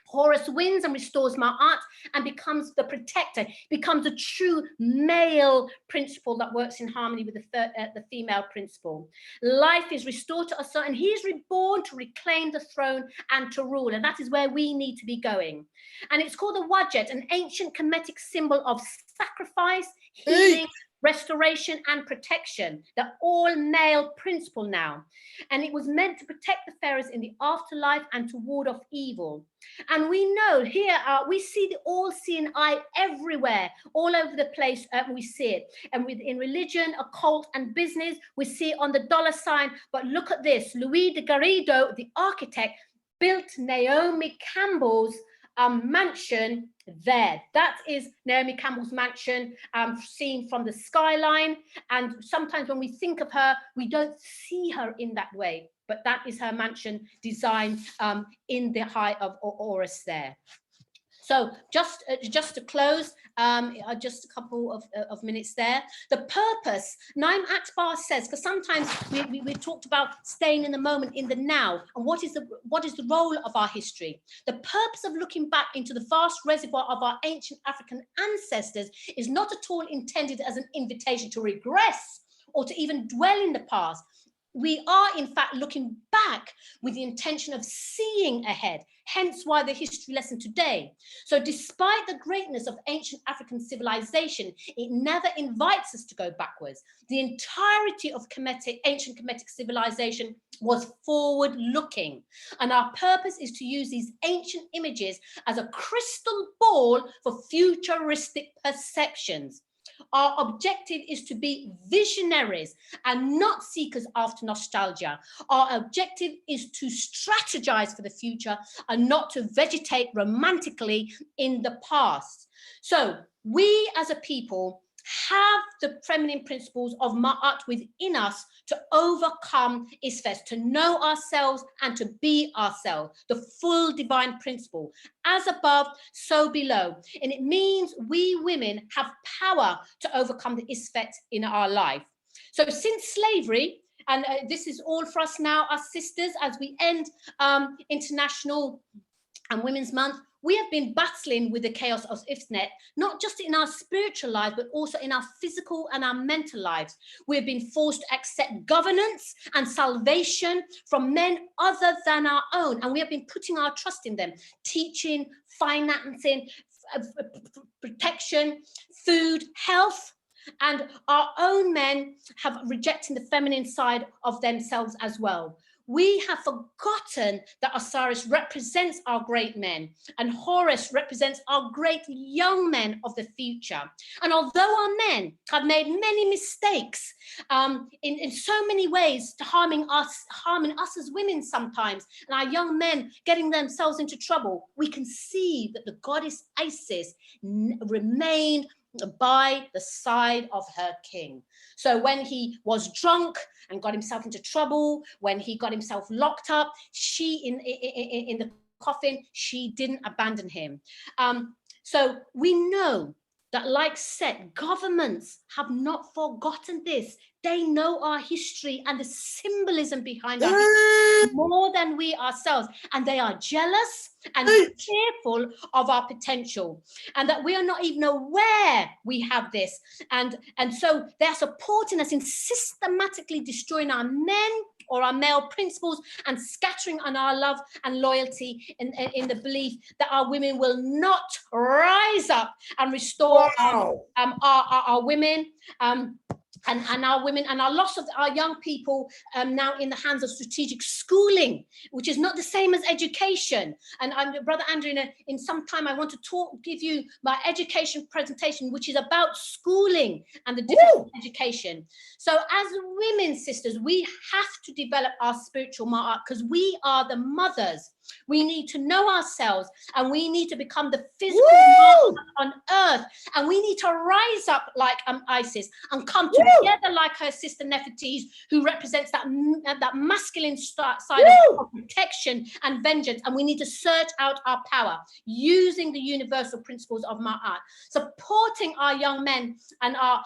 Horus wins and restores Ma'at and becomes the protector, becomes a true male principle that works in harmony with the female principle. Life is restored to us, and he is reborn to reclaim the throne and to rule, and that is where we need to be going. And it's called the Wadjet, an ancient Kemetic symbol of sacrifice, healing, restoration and protection, the all-male principle now. And it was meant to protect the pharaohs in the afterlife and to ward off evil. And we know here, we see the all-seeing eye everywhere, all over the place. We see it. And in religion, occult and business, we see it on the dollar sign. But look at this. Louis de Garrido, the architect, built Naomi Campbell's mansion there. That is Naomi Campbell's mansion, seen from the skyline. And sometimes when we think of her, we don't see her in that way, but that is her mansion designed in the height of Horus there. So just to close, just a couple of minutes there. The purpose, Naim Akbar says, because sometimes we talked about staying in the moment, in the now, and what is the role of our history. The purpose of looking back into the vast reservoir of our ancient African ancestors is not at all intended as an invitation to regress or to even dwell in the past. We are, in fact, looking back with the intention of seeing ahead, hence why the history lesson today. So despite the greatness of ancient African civilization, it never invites us to go backwards. The entirety of ancient Kemetic civilization was forward-looking. And our purpose is to use these ancient images as a crystal ball for futuristic perceptions. Our objective is to be visionaries and not seekers after nostalgia. Our objective is to strategize for the future and not to vegetate romantically in the past. So we as a people have the feminine principles of Ma'at within us to overcome Isfes, to know ourselves and to be ourselves, the full divine principle, as above, so below. And it means we women have power to overcome the Isfet in our life. So since slavery, and this is all for us now, our sisters, as we end International and Women's Month, we have been battling with the chaos of Ifnet, not just in our spiritual lives, but also in our physical and our mental lives. We've been forced to accept governance and salvation from men other than our own. And we have been putting our trust in them, teaching, financing, protection, food, health. And our own men have rejected the feminine side of themselves as well. We have forgotten that Osiris represents our great men and Horus represents our great young men of the future. And although our men have made many mistakes in so many ways, to harming us as women sometimes, and our young men getting themselves into trouble, we can see that the goddess Isis remained by the side of her king. So when he was drunk and got himself into trouble, when he got himself locked up, she in the coffin, she didn't abandon him. So we know that, like Set, governments have not forgotten this. They know our history and the symbolism behind our history more than we ourselves. And they are jealous and fearful of our potential, and that we are not even aware we have this. And so they're supporting us in systematically destroying our men or our male principles and scattering on our love and loyalty in the belief that our women will not rise up and restore our women. And our women, and our loss of our young people now in the hands of strategic schooling, which is not the same as education. And Brother Andrew, in some time, I want to give you my education presentation, which is about schooling and the difference in education. So as women, sisters, we have to develop our spiritual ma'at, because we are the mothers. We need to know ourselves, and we need to become the physical ma'at on earth, and we need to rise up like Isis and come together like her sister Nefertiti, who represents that masculine side of protection and vengeance. And we need to search out our power using the universal principles of ma'at, supporting our young men and our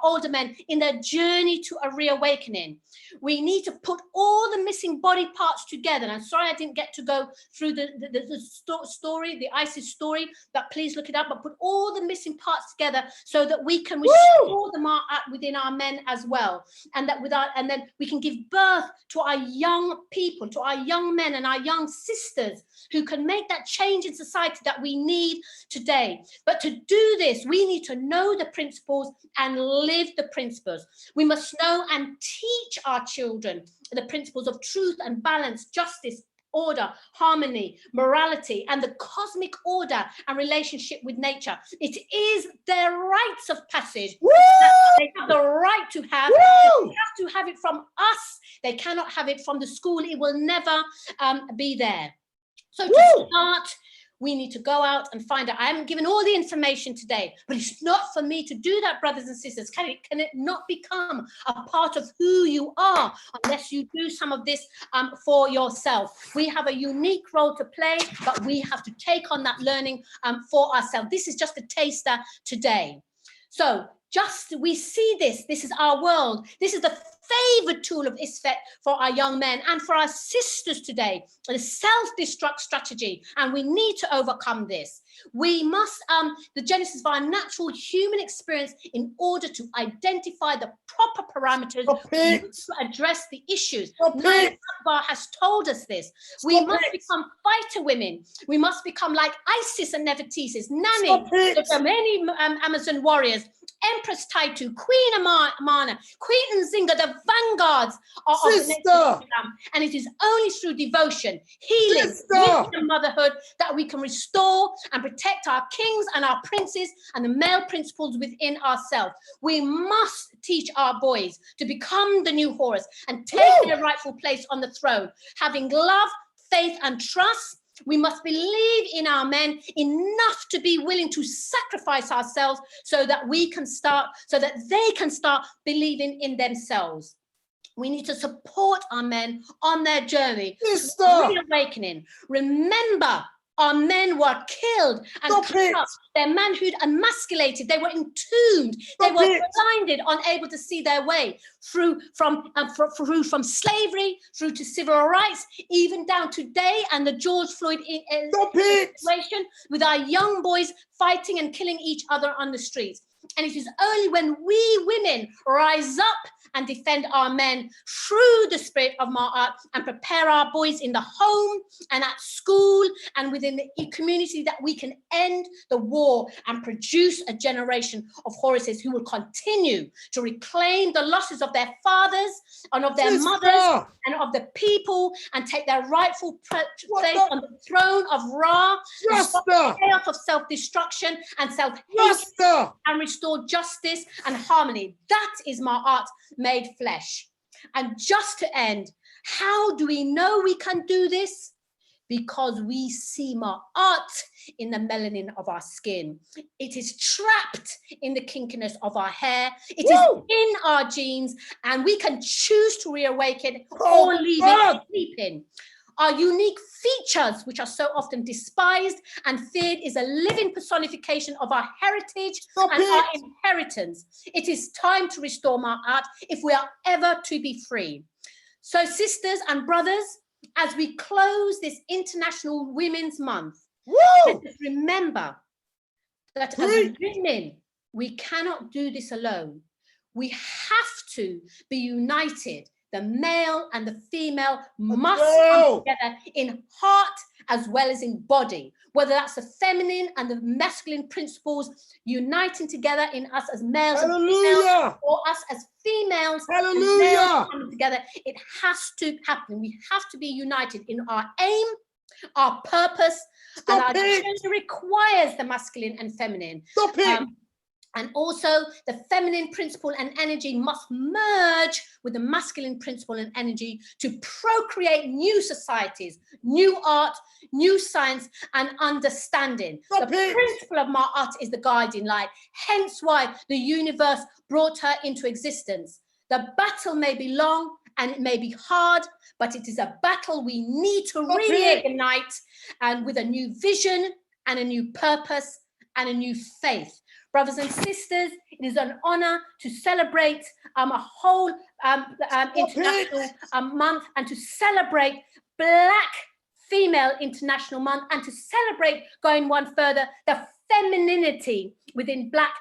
older men in their journey to a reawakening. We need to put all the missing body parts together. And I'm sorry I didn't get to go through the story, the ISIS story, but please look it up. But put all the missing parts together so that we can restore the ma'at within our men as well, and then we can give birth to our young people, to our young men and our young sisters who can make that change in society that we need today. But to do this, we need to know the principles and live the principles. We must know and teach our children the principles of truth and balance, justice, order, harmony, morality, and the cosmic order and relationship with nature. It is their rites of passage that they have the right to have. They have to have it from us. They cannot have it from the school. It will never be there. So to start, we need to go out and find out. I haven't given all the information today, but it's not for me to do that, brothers and sisters. Can it not become a part of who you are unless you do some of this for yourself? We have a unique role to play, but we have to take on that learning for ourselves. This is just a taster today. So we see this is our world. This is the favored tool of Isfet for our young men and for our sisters today, the self-destruct strategy, and we need to overcome this. We must, the genesis of our natural human experience in order to identify the proper parameters to address the issues. Akbar has told us this. We must become fighter women. We must become like Isis and Nefertiti, Nani, the many Amazon warriors, Empress Taitu, Queen Amana, Queen Nzinga, the vanguards of the nation of Islam. And it is only through devotion, healing, wisdom, and motherhood that we can restore and protect our kings and our princes and the male principles within ourselves. We must teach our boys to become the new Horus and take their rightful place on the throne, having love, faith, and trust. We must believe in our men enough to be willing to sacrifice ourselves so that they can start believing in themselves. We need to support our men on their journey to reawakening. Remember, our men were killed and cut up, their manhood emasculated. They were entombed. They were blinded, unable to see their way through from slavery through to civil rights, even down today, and the George Floyd situation with our young boys fighting and killing each other on the streets. And it is only when we women rise up and defend our men through the spirit of Ma'at and prepare our boys in the home and at school and within the community that we can end the war and produce a generation of Horuses who will continue to reclaim the losses of their fathers and of their mothers and of the people and take their rightful place on the throne of Ra, and stop the chaos of self-destruction and self-hatred and restore justice and harmony. That is Ma'at made flesh. And just to end, how do we know we can do this? Because we see Ma'at in the melanin of our skin. It is trapped in the kinkiness of our hair. It is in our genes, and we can choose to reawaken or leave it sleeping. Our unique features, which are so often despised and feared, is a living personification of our heritage and our inheritance. It is time to restore Ma'at if we are ever to be free. So sisters and brothers, as we close this International Women's Month, let us remember that as women, we cannot do this alone. We have to be united. The male and the female must come together in heart as well as in body, whether that's the feminine and the masculine principles uniting together in us as males and females, or us as females and males coming together. It has to happen. We have to be united in our aim, our purpose, and our gender requires the masculine and feminine. And also the feminine principle and energy must merge with the masculine principle and energy to procreate new societies, new art, new science, and understanding. The principle of Ma'at is the guiding light, hence why the universe brought her into existence. The battle may be long and it may be hard, but it is a battle we need to reignite, and with a new vision and a new purpose and a new faith. Brothers and sisters, it is an honor to celebrate a whole international month, and to celebrate Black Female International Month, and to celebrate, going one further, the femininity within Black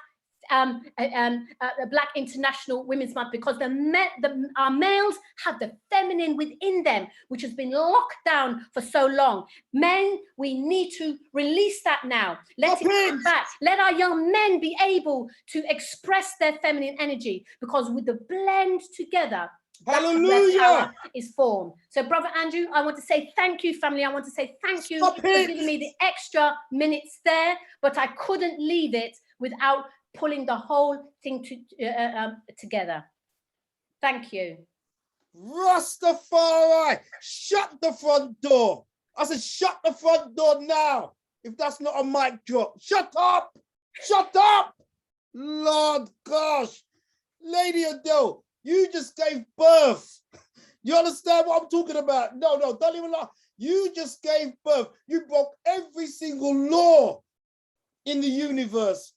Black International Women's Month, because our males have the feminine within them, which has been locked down for so long. Men, we need to release that now. Let it come back. Let our young men be able to express their feminine energy, because with the blend together, that's where power is formed. So, Brother Andrew, I want to say thank you, family. I want to say thank you for giving me the extra minutes there, but I couldn't leave it without pulling the whole thing together. Thank you. Rastafari, shut the front door. I said, shut the front door now. If that's not a mic drop, shut up. Shut up. Lord gosh. Lady Adele, you just gave birth. You understand what I'm talking about? No, don't even laugh. You just gave birth. You broke every single law in the universe.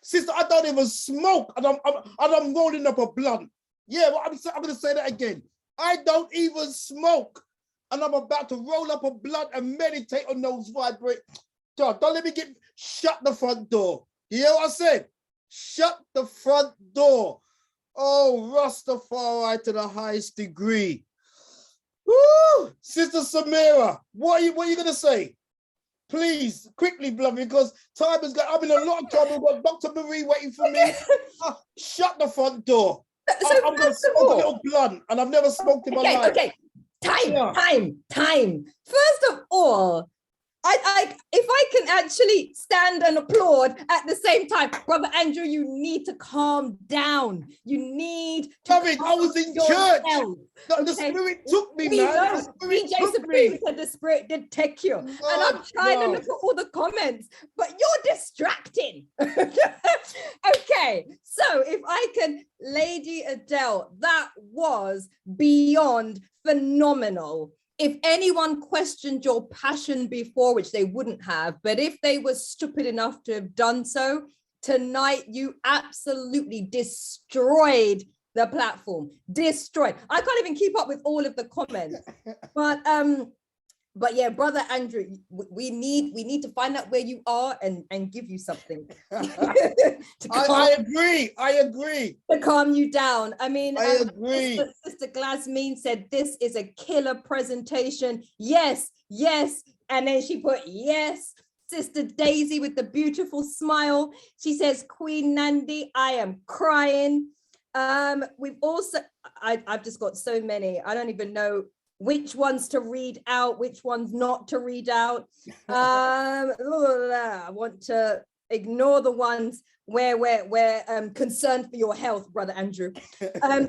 Sister, I don't even smoke, and I'm rolling up a blunt. Yeah, well, I'm going to say that again. I don't even smoke, and I'm about to roll up a blunt and meditate on those vibrations. Don't let me shut the front door. You hear what I said? Shut the front door. Oh, Rastafari to the highest degree. Woo! Sister Samira, what are you going to say? Please, quickly, beloved, because time has got. I'm in a lot of trouble. I've got Dr. Marie waiting for me. Shut the front door. So I'm going to smoke a little blunt, and I've never smoked in my life. Okay. Time. First of all, if I can actually stand and applaud at the same time, Brother Andrew, you need to calm down. You need to I was in church. The Spirit took me, man. DJ Supreme said the Spirit did take you. And I'm trying to look at all the comments, but you're distracting. Okay, so if I can, Lady Adele, that was beyond phenomenal. If anyone questioned your passion before, which they wouldn't have, but if they were stupid enough to have done so, tonight you absolutely destroyed the platform. Destroyed. I can't even keep up with all of the comments. But yeah, Brother Andrew, we need to find out where you are and give you something. I agree. To calm you down. I mean, I agree. Sister Glasmeen said this is a killer presentation. Yes. And then she put yes. Sister Daisy with the beautiful smile. She says, Queen Nandi, I am crying. We've also, I've just got so many. I don't even know which ones to read out, which ones not to read out. I want to ignore the ones where we're concerned for your health, Brother Andrew.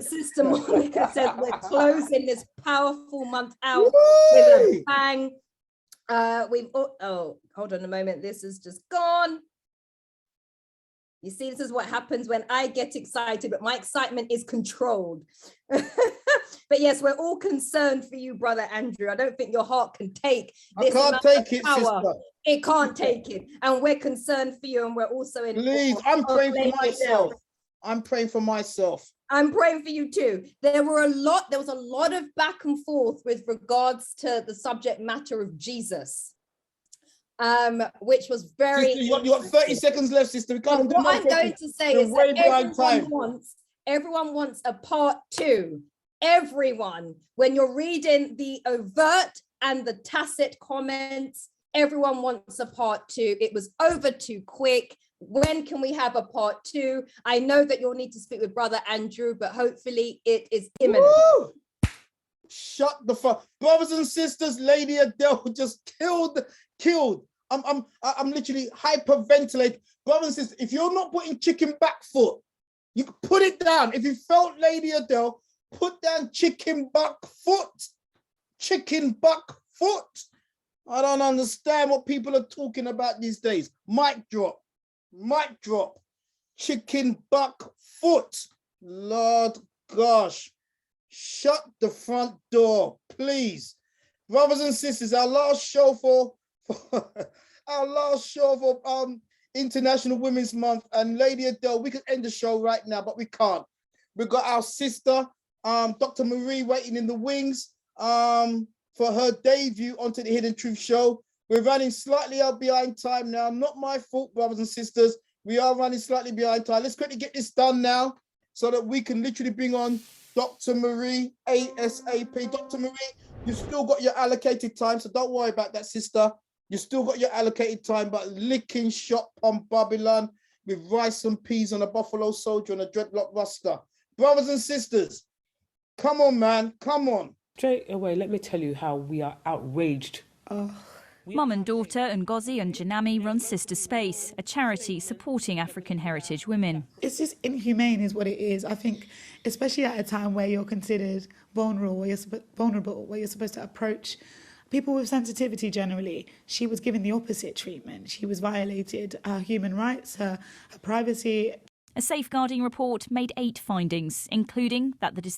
Sister Monica says we're closing this powerful month out with a bang. Hold on a moment, this is just gone. You see, this is what happens when I get excited, but my excitement is controlled. But yes, we're all concerned for you, Brother Andrew. I don't think your heart can take I this can't take it, power. sister. It can't take it. And we're concerned for you, and we're also in Please, I'm praying for myself. I'm praying for myself. I'm praying for you too. There was a lot of back and forth with regards to the subject matter of Jesus. Which was very Sister, you got 30 seconds left, sister. We can't do what I'm going to say is that everyone wants a part 2. Everyone, when you're reading the overt and the tacit comments, everyone wants a part 2. It was over too quick. When can we have a part 2? I know that you'll need to speak with Brother Andrew, but hopefully it is imminent. Woo! Shut the fuck, brothers and sisters. Lady Adele just killed. I'm literally hyperventilating, brothers and sisters. If you're not putting chicken back foot, you can put it down. If you felt Lady Adele, put down chicken back foot. Chicken back foot. I don't understand what people are talking about these days. Mic drop. Mic drop. Chicken back foot. Lord gosh. Shut the front door, please. Brothers and sisters, our last show for International Women's Month, and Lady Adele, we could end the show right now, but we can't. We've got our sister, Dr. Marie, waiting in the wings for her debut onto the Hidden Truth Show. We're running slightly out behind time now. Not my fault, brothers and sisters. We are running slightly behind time. Let's quickly get this done now so that we can literally bring on Dr. Marie ASAP. Dr. Marie, you've still got your allocated time, so don't worry about that, sister. You still got your allocated time, but licking shot on Babylon with rice and peas on a buffalo soldier and a dreadlock rasta. Brothers and sisters, come on, man, come on. Straight away, let me tell you how we are outraged. Mum and daughter Ngozi and Janami run Sister Space, a charity supporting African heritage women. It's just inhumane is what it is. I think, especially at a time where you're considered vulnerable, where you're supposed to approach people with sensitivity generally. She was given the opposite treatment. She was violated her human rights, her privacy. A safeguarding report made 8 findings, including that the...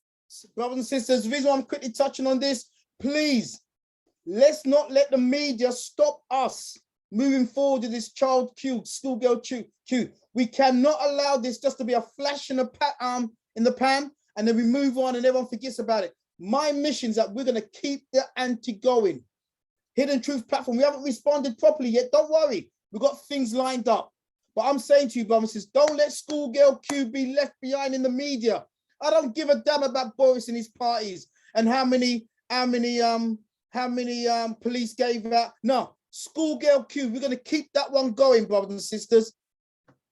Brothers and sisters, the reason why I'm quickly touching on this, please, let's not let the media stop us moving forward with this child Q, schoolgirl Q. We cannot allow this just to be a flash in the pan, and then we move on and everyone forgets about it. My mission is that we're going to keep the ante going. Hidden Truth platform, we haven't responded properly yet. Don't worry, we've got things lined up. But I'm saying to you, brothers and sisters, don't let schoolgirl Q be left behind in the media. I don't give a damn about Boris and his parties and how many police gave out. No, schoolgirl Q, we're going to keep that one going, brothers and sisters.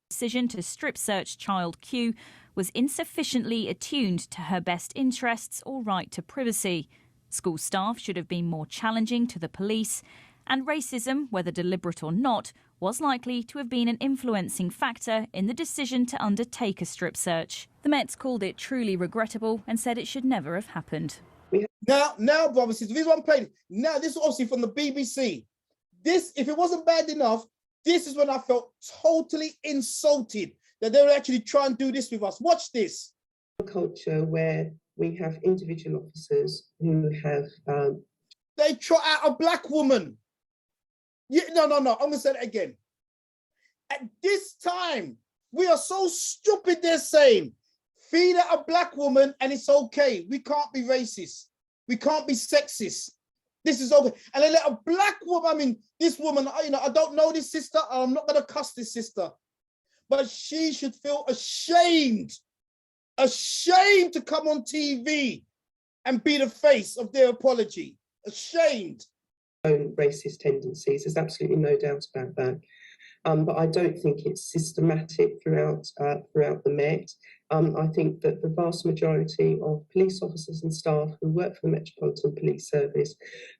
Decision to strip search child Q was insufficiently attuned to her best interests or right to privacy. School staff should have been more challenging to the police, and racism, whether deliberate or not, was likely to have been an influencing factor in the decision to undertake a strip search. The Mets called it truly regrettable and said it should never have happened. Now, brothers, this is what I'm playing. Now, this is obviously from the BBC. This, if it wasn't bad enough, this is when I felt totally insulted that they would actually try and do this with us. Watch this. A culture where we have individual officers who have... They trot out a black woman. Yeah, no, I'm going to say that again. At this time, we are so stupid, they're saying, feed out a black woman and it's okay. We can't be racist. We can't be sexist. This is okay. And they let a black woman, I mean, this woman, I don't know this sister. I'm not going to cuss this sister. But she should feel ashamed to come on TV and be the face of their apology. Ashamed. Own racist tendencies, there's absolutely no doubt about that. But I don't think it's systematic throughout the Met. I think that the vast majority of police officers and staff who work for the Metropolitan Police Service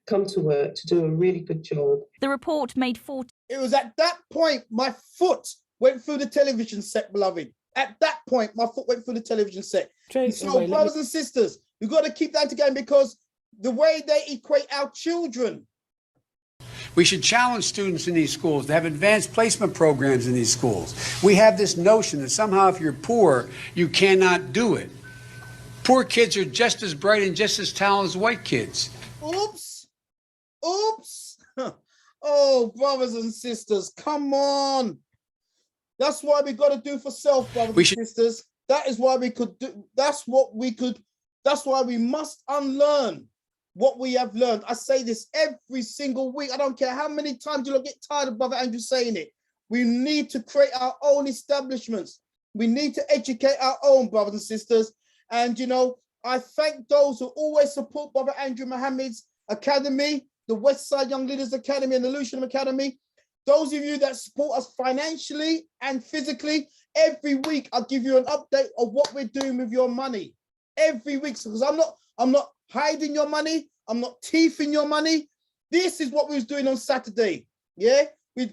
come to work to do a really good job. The report made 4... It was at that point my foot went through the television set, beloved. At that point, my foot went through the television set. So, brothers and sisters, we've got to keep that together because the way they equate our children. We should challenge students in these schools to have advanced placement programs in these schools. We have this notion that somehow if you're poor, you cannot do it. Poor kids are just as bright and just as talented as white kids. Oops. Oops. Oh, brothers and sisters, come on. That's why we got to do for self, brothers and sisters. That is why we could do. That's why we must unlearn what we have learned. I say this every single week. I don't care how many times you'll get tired of Brother Andrew saying it. We need to create our own establishments. We need to educate our own brothers and sisters. And, you know, I thank those who always support Brother Andrew Mohammed's Academy, the West Side Young Leaders Academy and the Lucian Academy. Those of you that support us financially and physically, every week I'll give you an update of what we're doing with your money. Every week, because I'm not hiding your money. I'm not thieving your money. This is what we was doing on Saturday. Yeah, we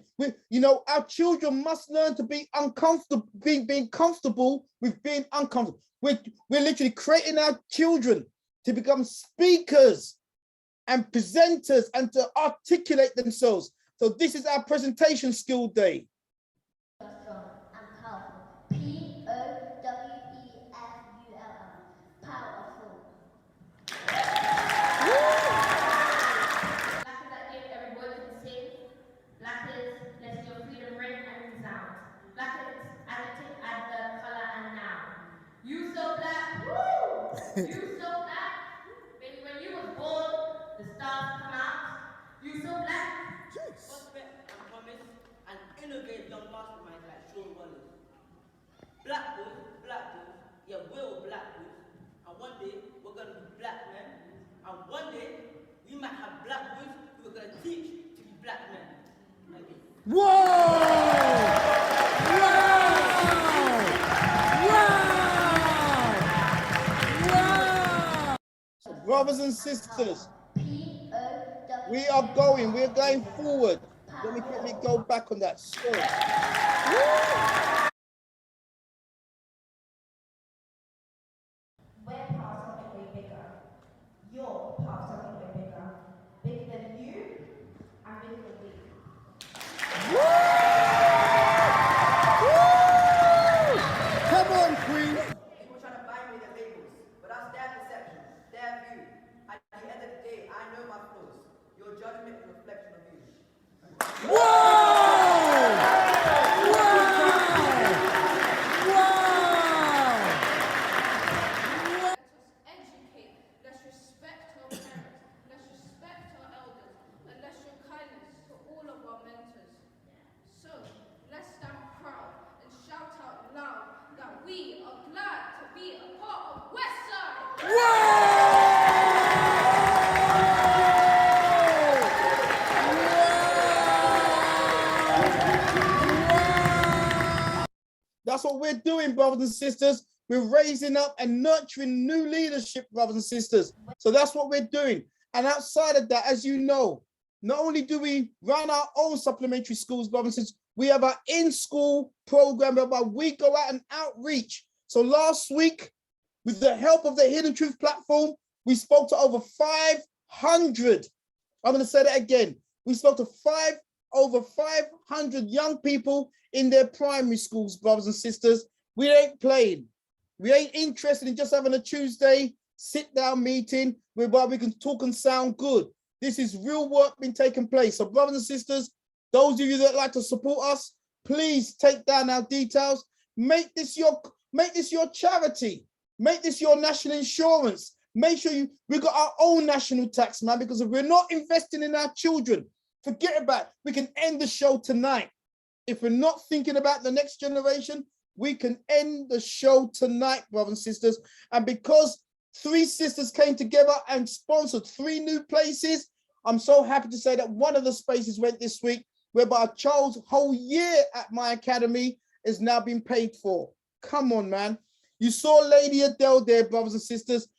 you know, our children must learn to be uncomfortable, being comfortable with being uncomfortable. We're literally creating our children to become speakers and presenters and to articulate themselves. So this is our presentation skill day. Strong and powerful. P-O-W-E-F-U-L-L. Powerful. Black is that gift every boy can sing. Black is let your freedom ring and resound. Black is adjective, adverb, color, and noun. You so black, woo! You so black. Baby, when you was born, the stars come out. You so black. Prospect and promise and innovate young masterminds like Sean Wallace. Black boys, yeah, we're all black boys. And one day, we're going to be black men. And one day, we might have black boys who are going to teach to be black men. Thank you. Whoa! Wow! Brothers and sisters, we're going forward. Let me quickly go back on that. Sorry. We're part of something way bigger. You're part of something way bigger. Bigger than you and bigger than we. Come on, Queen. People trying to buy me the labels, but that's their perception, their view. At the end of the day, I know my flaws. Your judgment is a reflection of you. Educate, let's respect our parents, let's respect our elders, and let's show kindness to all of our mentors. So, let's stand proud and shout out loud that we are glad to be a part of Westside! That's what we're doing, brothers and sisters. We're raising up and nurturing new leadership, brothers and sisters. So that's what we're doing. And outside of that, as you know, not only do we run our own supplementary schools, brothers and sisters, we have our in-school program whereby we go out and outreach. So last week, with the help of the Hidden Truth platform, we spoke to over 500. I'm going to say that again. We spoke to over 500 young people in their primary schools, brothers and sisters. We ain't playing. We ain't interested in just having a Tuesday sit-down meeting whereby we can talk and sound good. This is real work being taking place. So brothers and sisters, those of you that like to support us, please take down our details. Make this your charity. Make this your national insurance. Make sure we got our own national tax, man, because if we're not investing in our children, forget about it. We can end the show tonight. If we're not thinking about the next generation, we can end the show tonight, brothers and sisters. And because 3 sisters came together and sponsored 3 new places, I'm so happy to say that one of the spaces went this week, whereby a child's whole year at my academy is now being paid for. Come on, man. You saw Lady Adele there, brothers and sisters.